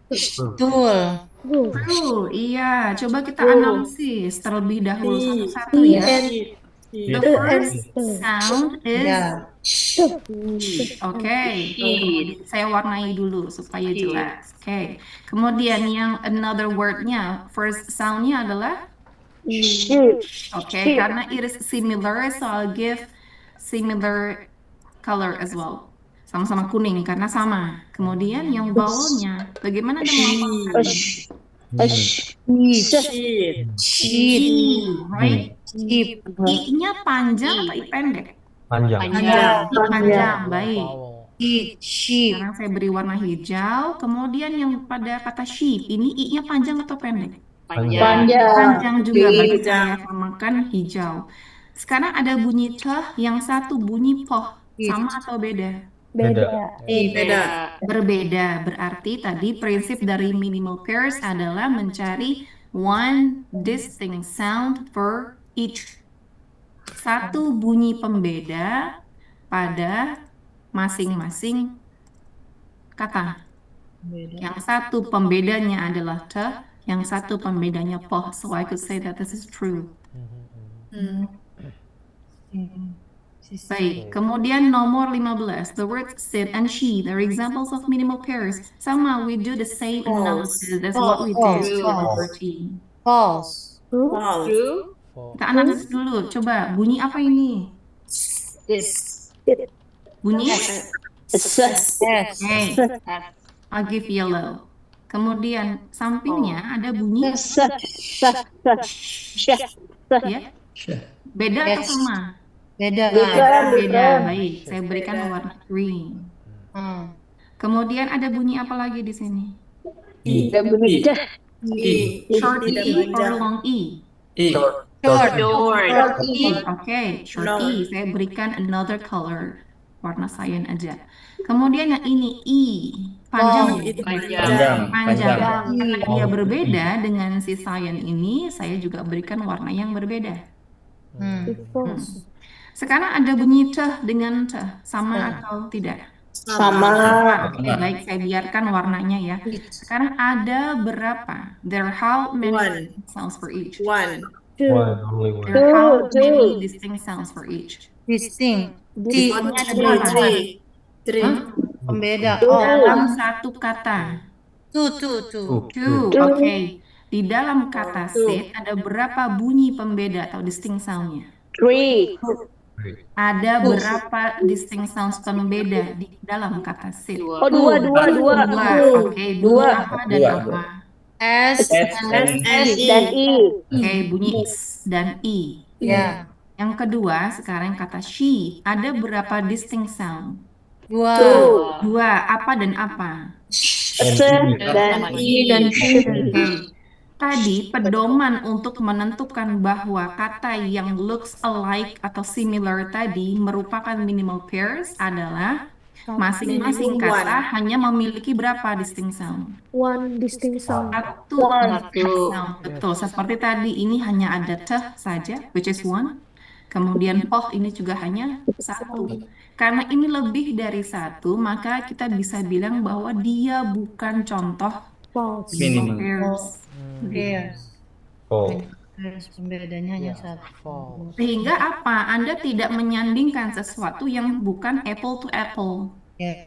Speaker 8: stool.
Speaker 2: True, iya. Coba kita analisis terlebih dahulu satu-satu ya. The first sound is
Speaker 8: Yeah.
Speaker 2: oke. Saya warnai dulu supaya jelas. Oke. Kemudian yang another word-nya, first sound-nya adalah oke, karena it is similar, so I'll give similar color as well. Sama-sama kuning karena sama. Kemudian yang vowel-nya, bagaimana Anda melafalkan?
Speaker 10: Sh.
Speaker 8: Sheep. Sheep.
Speaker 2: Right?
Speaker 8: Sheep.
Speaker 2: I-nya panjang atau I pendek?
Speaker 7: Panjang.
Speaker 8: Panjang.
Speaker 2: I panjang, baik.
Speaker 8: Sheep. Sheep.
Speaker 2: Sekarang saya beri warna hijau. Kemudian yang pada kata sheep, ini I-nya panjang atau pendek?
Speaker 7: Panjang.
Speaker 2: Panjang juga, berarti
Speaker 9: Panjang.
Speaker 2: saya samakan hijau. Sekarang ada bunyi teh, yang satu bunyi poh. Sama atau beda?
Speaker 7: Beda.
Speaker 9: Beda.
Speaker 2: Berbeda. Berarti tadi prinsip dari minimal pairs adalah mencari one distinct sound for each. Satu bunyi pembeda pada masing-masing kata. Yang satu pembedanya adalah teh, yang satu pembedanya poh. So I could say that this is true. Baik, kemudian nomor 15. The words sit and she, they're examples of minimal pairs. Sama, we do the same analysis. That's what we did for number 13.
Speaker 8: False.
Speaker 9: False.
Speaker 10: True.
Speaker 2: Kita analisis dulu. Coba, bunyi apa ini?
Speaker 10: This.
Speaker 2: Bunyi?
Speaker 8: Yes.
Speaker 2: Hey, I'll give yellow. Kemudian sampingnya ada bunyi ya. Beda atau
Speaker 8: Yes.
Speaker 2: sama?
Speaker 8: Beda.
Speaker 2: Beda. Baik, saya berikan warna green. Kemudian ada bunyi apa lagi di sini? Short E or long E?
Speaker 10: Short.
Speaker 2: Oke, short E. Saya berikan another color. Warna cyan aja. Kemudian yang ini E. Panjang. Panjang. Karena dia berbeda dengan si cyan ini, saya juga berikan warna yang berbeda. Sekarang ada bunyi teh dengan teh. Sama atau tidak?
Speaker 10: Sama.
Speaker 2: Oke, baik, saya biarkan warnanya ya. Sekarang ada berapa? There are how many sounds for each?
Speaker 9: One.
Speaker 7: Only one.
Speaker 2: There are how many distinct sounds for each?
Speaker 8: Distinct.
Speaker 2: Distinct ada berapa?
Speaker 9: Three.
Speaker 8: Pembeda.
Speaker 2: Dalam satu kata.
Speaker 8: Two.
Speaker 2: Oke. Di dalam kata sit ada berapa bunyi pembeda atau distinct sound-nya?
Speaker 10: Three.
Speaker 2: Ada berapa distinct sounds pembeda di dalam kata sit?
Speaker 10: Oh, dua.
Speaker 2: Oke, bunyi apa dan apa?
Speaker 8: S and
Speaker 10: E.
Speaker 2: Oke, bunyi S dan I.
Speaker 8: Ya.
Speaker 2: Yang kedua, sekarang kata she. Ada berapa distinct sound?
Speaker 8: Dua.
Speaker 2: Apa dan apa?
Speaker 10: Dan E dan
Speaker 2: Oke. Tadi pedoman untuk menentukan bahwa kata yang looks alike atau similar tadi merupakan minimal pairs adalah masing-masing kata hanya memiliki berapa distinct sound?
Speaker 3: One distinct sound.
Speaker 2: Satu distinct sound. Betul, seperti tadi ini hanya ada teh saja, which is one. Kemudian poh ini juga hanya satu. Karena ini lebih dari satu, maka kita bisa bilang bahwa dia bukan contoh
Speaker 3: False.
Speaker 2: minimal pairs.
Speaker 8: Pairs. Pembedanya hanya satu.
Speaker 2: Sehingga apa? Anda tidak menyandingkan sesuatu yang bukan apple to apple.
Speaker 8: Ya.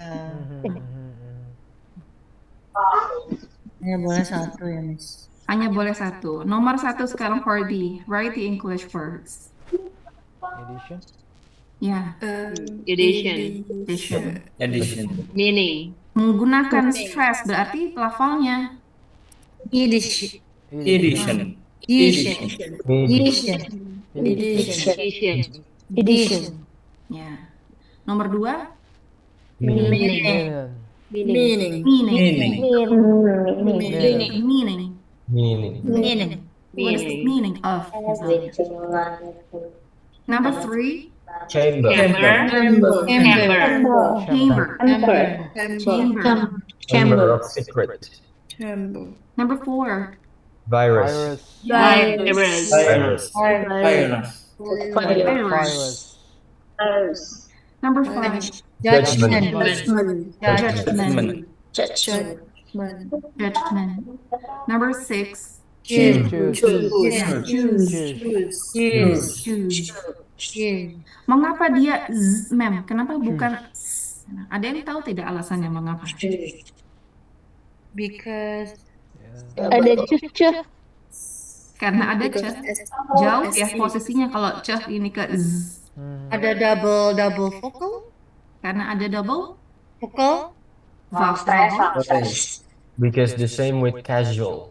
Speaker 8: Hanya boleh satu ya, Miss.
Speaker 2: Hanya boleh satu. Nomor satu sekarang for D. Write the English words.
Speaker 11: Edition.
Speaker 2: Ya,
Speaker 10: Addition. Meaning.
Speaker 2: menggunakan stress berarti lafalnya.
Speaker 8: Edition.
Speaker 10: Edition.
Speaker 2: Ya. Nomor dua,
Speaker 9: Meaning.
Speaker 2: meaning. What is the meaning of? Number three,
Speaker 7: Chamber.
Speaker 2: chamber.
Speaker 7: Of secret.
Speaker 2: Number four,
Speaker 7: Virus.
Speaker 11: Virus.
Speaker 2: number five,
Speaker 8: Judgment.
Speaker 2: judgment. Number six,
Speaker 11: Choose.
Speaker 2: mengapa dia z, mem? Kenapa bukan s? Ada yang tahu tidak alasannya mengapa?
Speaker 8: Because
Speaker 10: Ada cuh.
Speaker 2: Karena ada c, jauh ya posisinya kalau c ini ke z.
Speaker 8: ada double vocal.
Speaker 2: Karena ada double
Speaker 8: Vocal.
Speaker 2: vowel.
Speaker 7: Because the same with casual.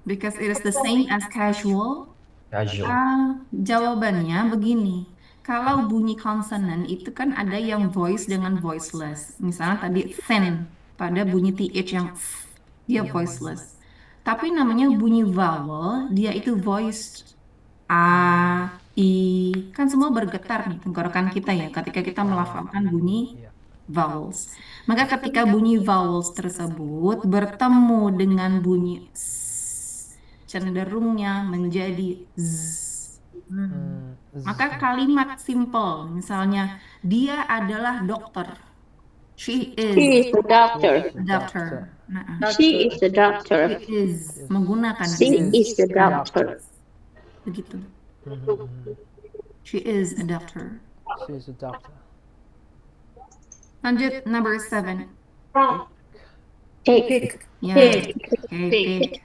Speaker 2: Because it is the same as casual.
Speaker 7: Casual.
Speaker 2: Jawabannya begini. Kalau bunyi konsonan itu kan ada yang voice dengan voiceless. Misalnya tadi thin pada bunyi th yang dia voiceless. Tapi namanya bunyi vowel, dia itu voiced. A, I, kan semua bergetar nih tenggorokan kita ya ketika kita melafalkan bunyi vowels. Maka ketika bunyi vowels tersebut bertemu dengan bunyi s, cenderungnya menjadi z. Maka kalimat simple, misalnya dia adalah dokter. She
Speaker 10: She
Speaker 2: is
Speaker 10: is a doctor.
Speaker 2: a doctor. Nah,
Speaker 10: She is a doctor.
Speaker 2: she is menggunakan
Speaker 10: She is a doctor.
Speaker 2: begitu. She is a doctor.
Speaker 11: She is a doctor.
Speaker 2: Lanjut number 7.
Speaker 10: Cake.
Speaker 2: Ya.
Speaker 10: Pig.
Speaker 2: Okay,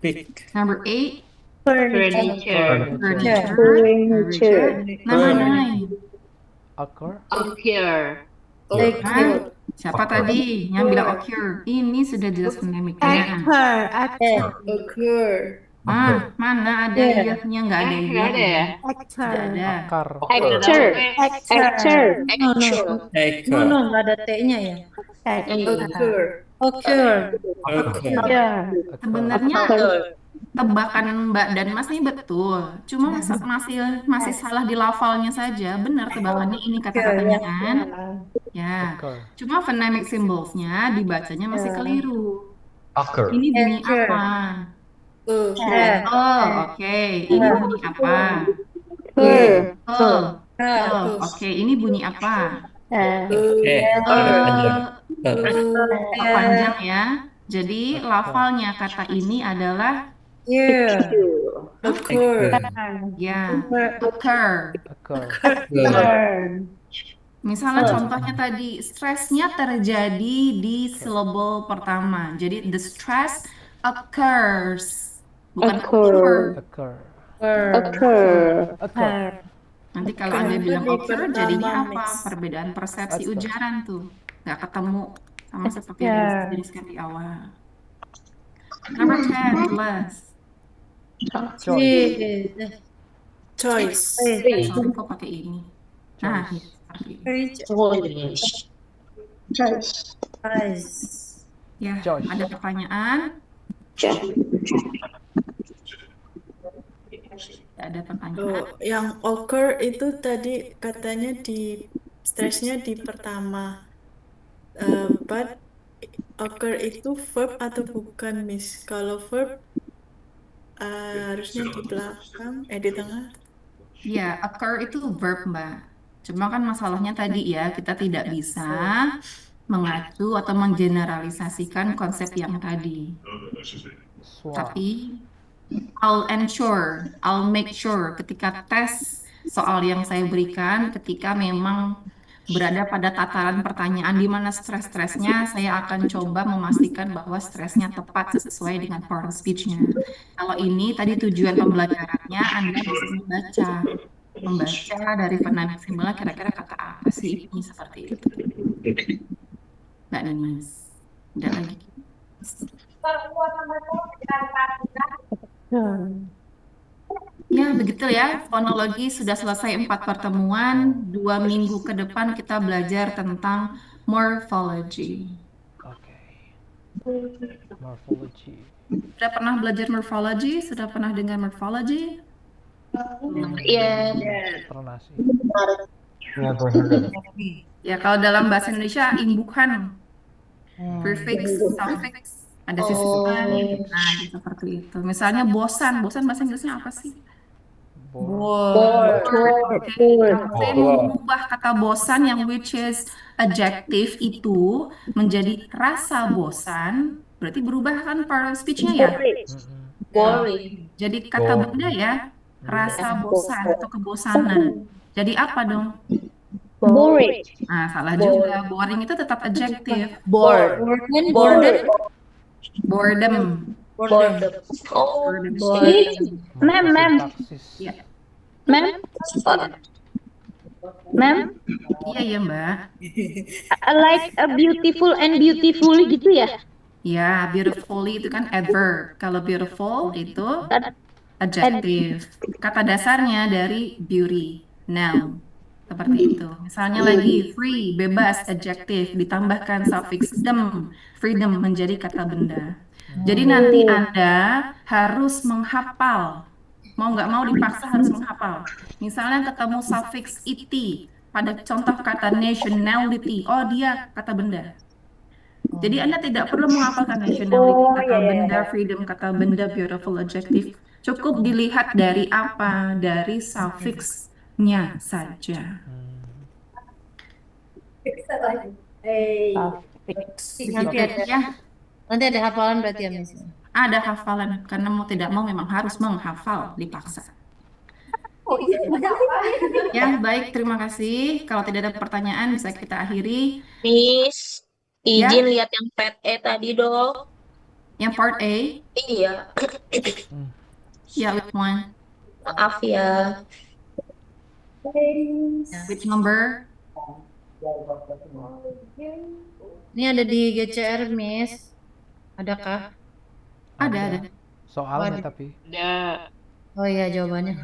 Speaker 2: pig. Number 8.
Speaker 10: Furniture.
Speaker 2: Furniture.
Speaker 10: Furniture.
Speaker 2: Number 9.
Speaker 11: Occur.
Speaker 10: Occur.
Speaker 2: Hah? Siapa tadi yang bilang occur? Ini sudah jelas phonemic-nya.
Speaker 9: Occur.
Speaker 2: Mana ada iya-nya, nggak ada iya. Tidak ada.
Speaker 11: Akar.
Speaker 10: Actor. Actor.
Speaker 8: No, nggak ada T-nya ya.
Speaker 9: Occur.
Speaker 8: Occur.
Speaker 10: Ya.
Speaker 2: Sebenarnya tebakan Mbak dan Mas ini betul. Cuma masih salah di lafalnya saja. Benar tebakannya ini kata-katanya kan. Ya.
Speaker 11: Occur.
Speaker 2: Cuma phonemic symbols-nya dibacanya masih keliru.
Speaker 7: Occur.
Speaker 2: Ini bunyi apa? Oh, oke. Ini bunyi apa? Oke. Ini bunyi apa? Panjang ya. Jadi lafalnya kata ini adalah
Speaker 9: Occur.
Speaker 2: ya, occur.
Speaker 11: Occur.
Speaker 2: Misalnya contohnya tadi, stresnya terjadi di syllable pertama. Jadi the stress occurs, bukan occur.
Speaker 11: Occur.
Speaker 10: Occur.
Speaker 2: Nanti kalau Anda bilang occur,
Speaker 9: pertama
Speaker 2: jadinya apa?
Speaker 9: mix.
Speaker 2: Perbedaan persepsi
Speaker 11: That's
Speaker 2: ujaran tuh. Nggak ketemu sama seperti yang dijelaskan di awal. Number 10, last.
Speaker 9: Choice.
Speaker 2: Sorry kok pakai ini. Nah, ya,
Speaker 11: Choice.
Speaker 2: ada pertanyaan? Ada pertanyaan?
Speaker 9: Yang occur itu tadi katanya di stresnya di pertama. But occur itu verb atau bukan, Miss? Kalau verb harusnya di belakang, di tengah.
Speaker 2: Ya, occur itu verb, Mbak. Cuma kan masalahnya tadi ya, kita tidak bisa mengacu atau menggeneralisasikan konsep yang tadi.
Speaker 11: Swap.
Speaker 2: Tapi I'll make sure ketika tes soal yang saya berikan, ketika memang berada pada tataran pertanyaan di mana stres-stresnya, saya akan coba memastikan bahwa stresnya tepat sesuai dengan part of speech-nya. Kalau ini tadi tujuan pembelajarannya, Anda bisa membaca dari phonemic symbol kira-kira kata apa sih ini seperti itu. Nggak Nimas. Tidak lagi. Ya, begitu ya. Fonologi sudah selesai 4 pertemuan. 2 minggu ke depan kita belajar tentang morphology.
Speaker 11: Oke. Morphology.
Speaker 2: Sudah pernah belajar morphology? Sudah pernah dengar morphology?
Speaker 11: Pernah sih.
Speaker 7: Never heard of it.
Speaker 2: Ya, kalau dalam bahasa Indonesia imbuhan. Prefix, suffix, ada sisukan. Nah, seperti itu. Misalnya bosan. Bosan bahasa Inggrisnya apa sih?
Speaker 10: Bored.
Speaker 2: Kalau saya mau mengubah kata bosan yang which is adjective itu menjadi rasa bosan, berarti berubah kan part of speech-nya ya?
Speaker 10: Boring.
Speaker 2: Jadi kata benda ya, rasa bosan atau kebosanan. Jadi apa dong?
Speaker 10: Boring.
Speaker 2: Nah, salah juga. Boring itu tetap adjective.
Speaker 10: Bored.
Speaker 2: Boredom.
Speaker 10: Boredom. Ma'am.
Speaker 11: Sintaksis.
Speaker 2: Ya.
Speaker 10: Ma'am.
Speaker 2: Iya ya Mbak.
Speaker 10: Like a beautiful and beautifully gitu ya?
Speaker 2: Ya, beautifully itu kan adverb. Kalau beautiful itu adjective. Kata dasarnya dari beauty, noun. Seperti itu. Misalnya lagi free, bebas, adjective, ditambahkan suffix dem, freedom menjadi kata benda. Jadi nanti Anda harus menghafal. Mau nggak mau dipaksa harus menghafal. Misalnya ketemu suffix ity pada contoh kata nationality. Oh, dia kata benda. Jadi Anda tidak perlu menghafalkan nationality, kata benda, freedom, kata benda, beautiful, adjective. Cukup dilihat dari apa? Dari suffixnya saja.
Speaker 8: Nanti ada
Speaker 2: Ya,
Speaker 8: nanti ada hafalan berarti ya Miss.
Speaker 2: ada hafalan. Karena mau tidak mau memang harus menghafal, dipaksa. Ya, baik. Terima kasih. Kalau tidak ada pertanyaan, bisa kita akhiri.
Speaker 4: Miss,
Speaker 2: Ya,
Speaker 4: izin lihat yang part E tadi dong.
Speaker 2: yang part A.
Speaker 4: Iya,
Speaker 2: Ya, which one?
Speaker 4: maaf ya.
Speaker 2: Which number?
Speaker 8: Ini ada di GCR Miss. Adakah?
Speaker 2: Ada.
Speaker 11: Soalnya
Speaker 8: Waduh.
Speaker 11: tapi.
Speaker 8: Oh iya jawabannya.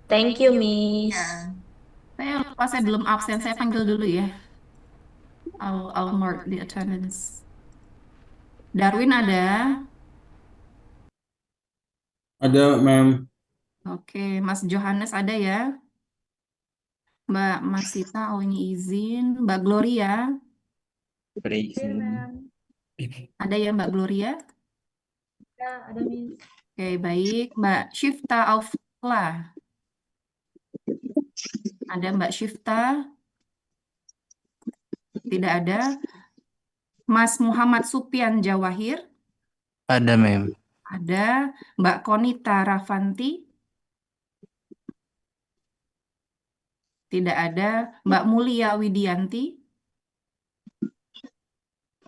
Speaker 4: Thank you, Miss.
Speaker 2: Ya. Saya lupa, saya belum absen. Saya panggil dulu ya. I'll mark the attendance. Darwin ada?
Speaker 5: Ada, ma'am.
Speaker 2: Oke, Mas Johannes ada ya? Mbak Masita, oh ini izin. Mbak Gloria, ada ya Mbak Gloria?
Speaker 10: Ada Miss.
Speaker 2: Oke, baik. Mbak Shifta Aufla, ada Mbak Shifta? Tidak ada. Mas Muhammad Supian Jawahir,
Speaker 6: Ada, ma'am.
Speaker 2: ada. Mbak Konita Rafanti, tidak ada. Mbak Mulia Widianti,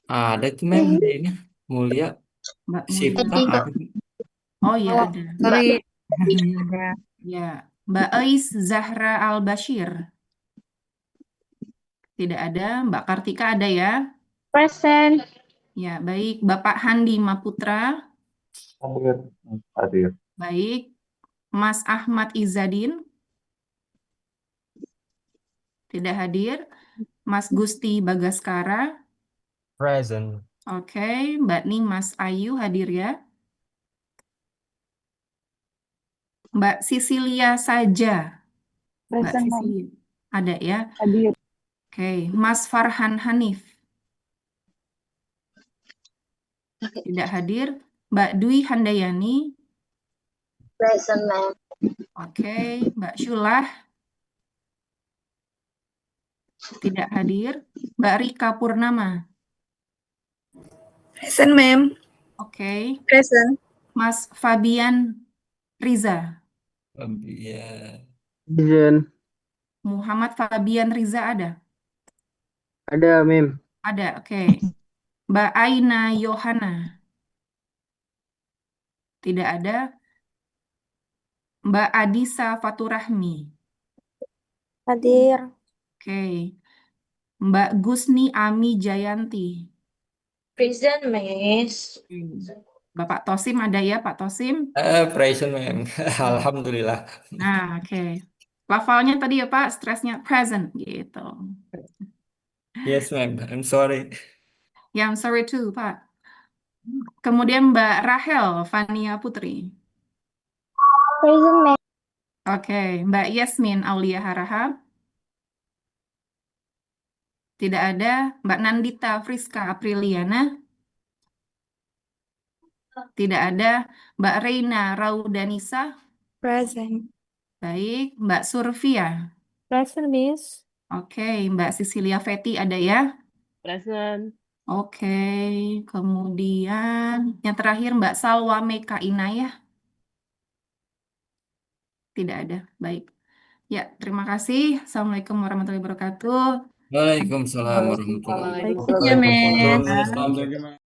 Speaker 6: Ada tuh, ma'am. Ini Mulia.
Speaker 2: Mbak
Speaker 6: Sifta
Speaker 2: Mulia.
Speaker 6: ada.
Speaker 2: Oh iya
Speaker 8: Oh,
Speaker 2: ada.
Speaker 8: sorry. Ada.
Speaker 2: Ya, Mbak Ais Zahra Al-Bashir, tidak ada. Mbak Kartika ada ya?
Speaker 10: Present.
Speaker 2: Ya, baik. Bapak Handi Maputra,
Speaker 7: Hadir.
Speaker 2: baik. Mas Ahmad Izadin, tidak hadir. Mas Gusti Bagaskara,
Speaker 7: Present.
Speaker 2: oke. Mbak Ning, Mas Ayu hadir ya? Mbak Sisilia saja, Mbak
Speaker 10: Present, Ma'am.
Speaker 2: Sisilia, ada ya?
Speaker 10: Hadir.
Speaker 2: Oke. Mas Farhan Hanif, tidak hadir. Mbak Dwi Handayani,
Speaker 4: Present, ma'am.
Speaker 2: oke. Mbak Syulah, tidak hadir. Mbak Rika Purnama,
Speaker 9: Present, ma'am.
Speaker 2: oke.
Speaker 9: Present.
Speaker 2: Mas Fabian Riza,
Speaker 6: Iya.
Speaker 3: Present.
Speaker 2: Muhammad Fabian Riza ada?
Speaker 3: Ada, ma'am.
Speaker 2: Ada, oke. Mbak Aina Yohana, tidak ada. Mbak Adisa Faturahmi,
Speaker 10: Hadir.
Speaker 2: oke. Mbak Gusni Ami Jayanti,
Speaker 4: Present, Miss.
Speaker 2: Bapak Tosim ada ya, Pak Tosim?
Speaker 6: Present, ma'am. Alhamdulillah.
Speaker 2: Nah, oke. Lafalnya tadi ya Pak, stresnya present gitu.
Speaker 6: Yes, ma'am. I'm sorry.
Speaker 2: Ya, I'm sorry too, Pak. Kemudian Mbak Rahel Fania Putri.
Speaker 10: Present, ma'am.
Speaker 2: Oke, Mbak Yasmin Aulia Harahap. Tidak ada. Mbak Nandita Friska Apriliana. Tidak ada. Mbak Reina Raudanisa.
Speaker 9: Present.
Speaker 2: Baik. Mbak Survia.
Speaker 3: Present, Miss.
Speaker 2: Oke, Mbak Cecilia Feti ada ya?
Speaker 3: Present.
Speaker 2: Oke, kemudian yang terakhir Mbak Salwa Meka Inayah. Tidak ada. Baik. Ya, terima kasih. Assalamualaikum warahmatullahi wabarakatuh.
Speaker 6: Waalaikumsalam warahmatullahi
Speaker 8: Thank you, Miss.
Speaker 6: wabarakatuh.
Speaker 5: Thank you, ma'am.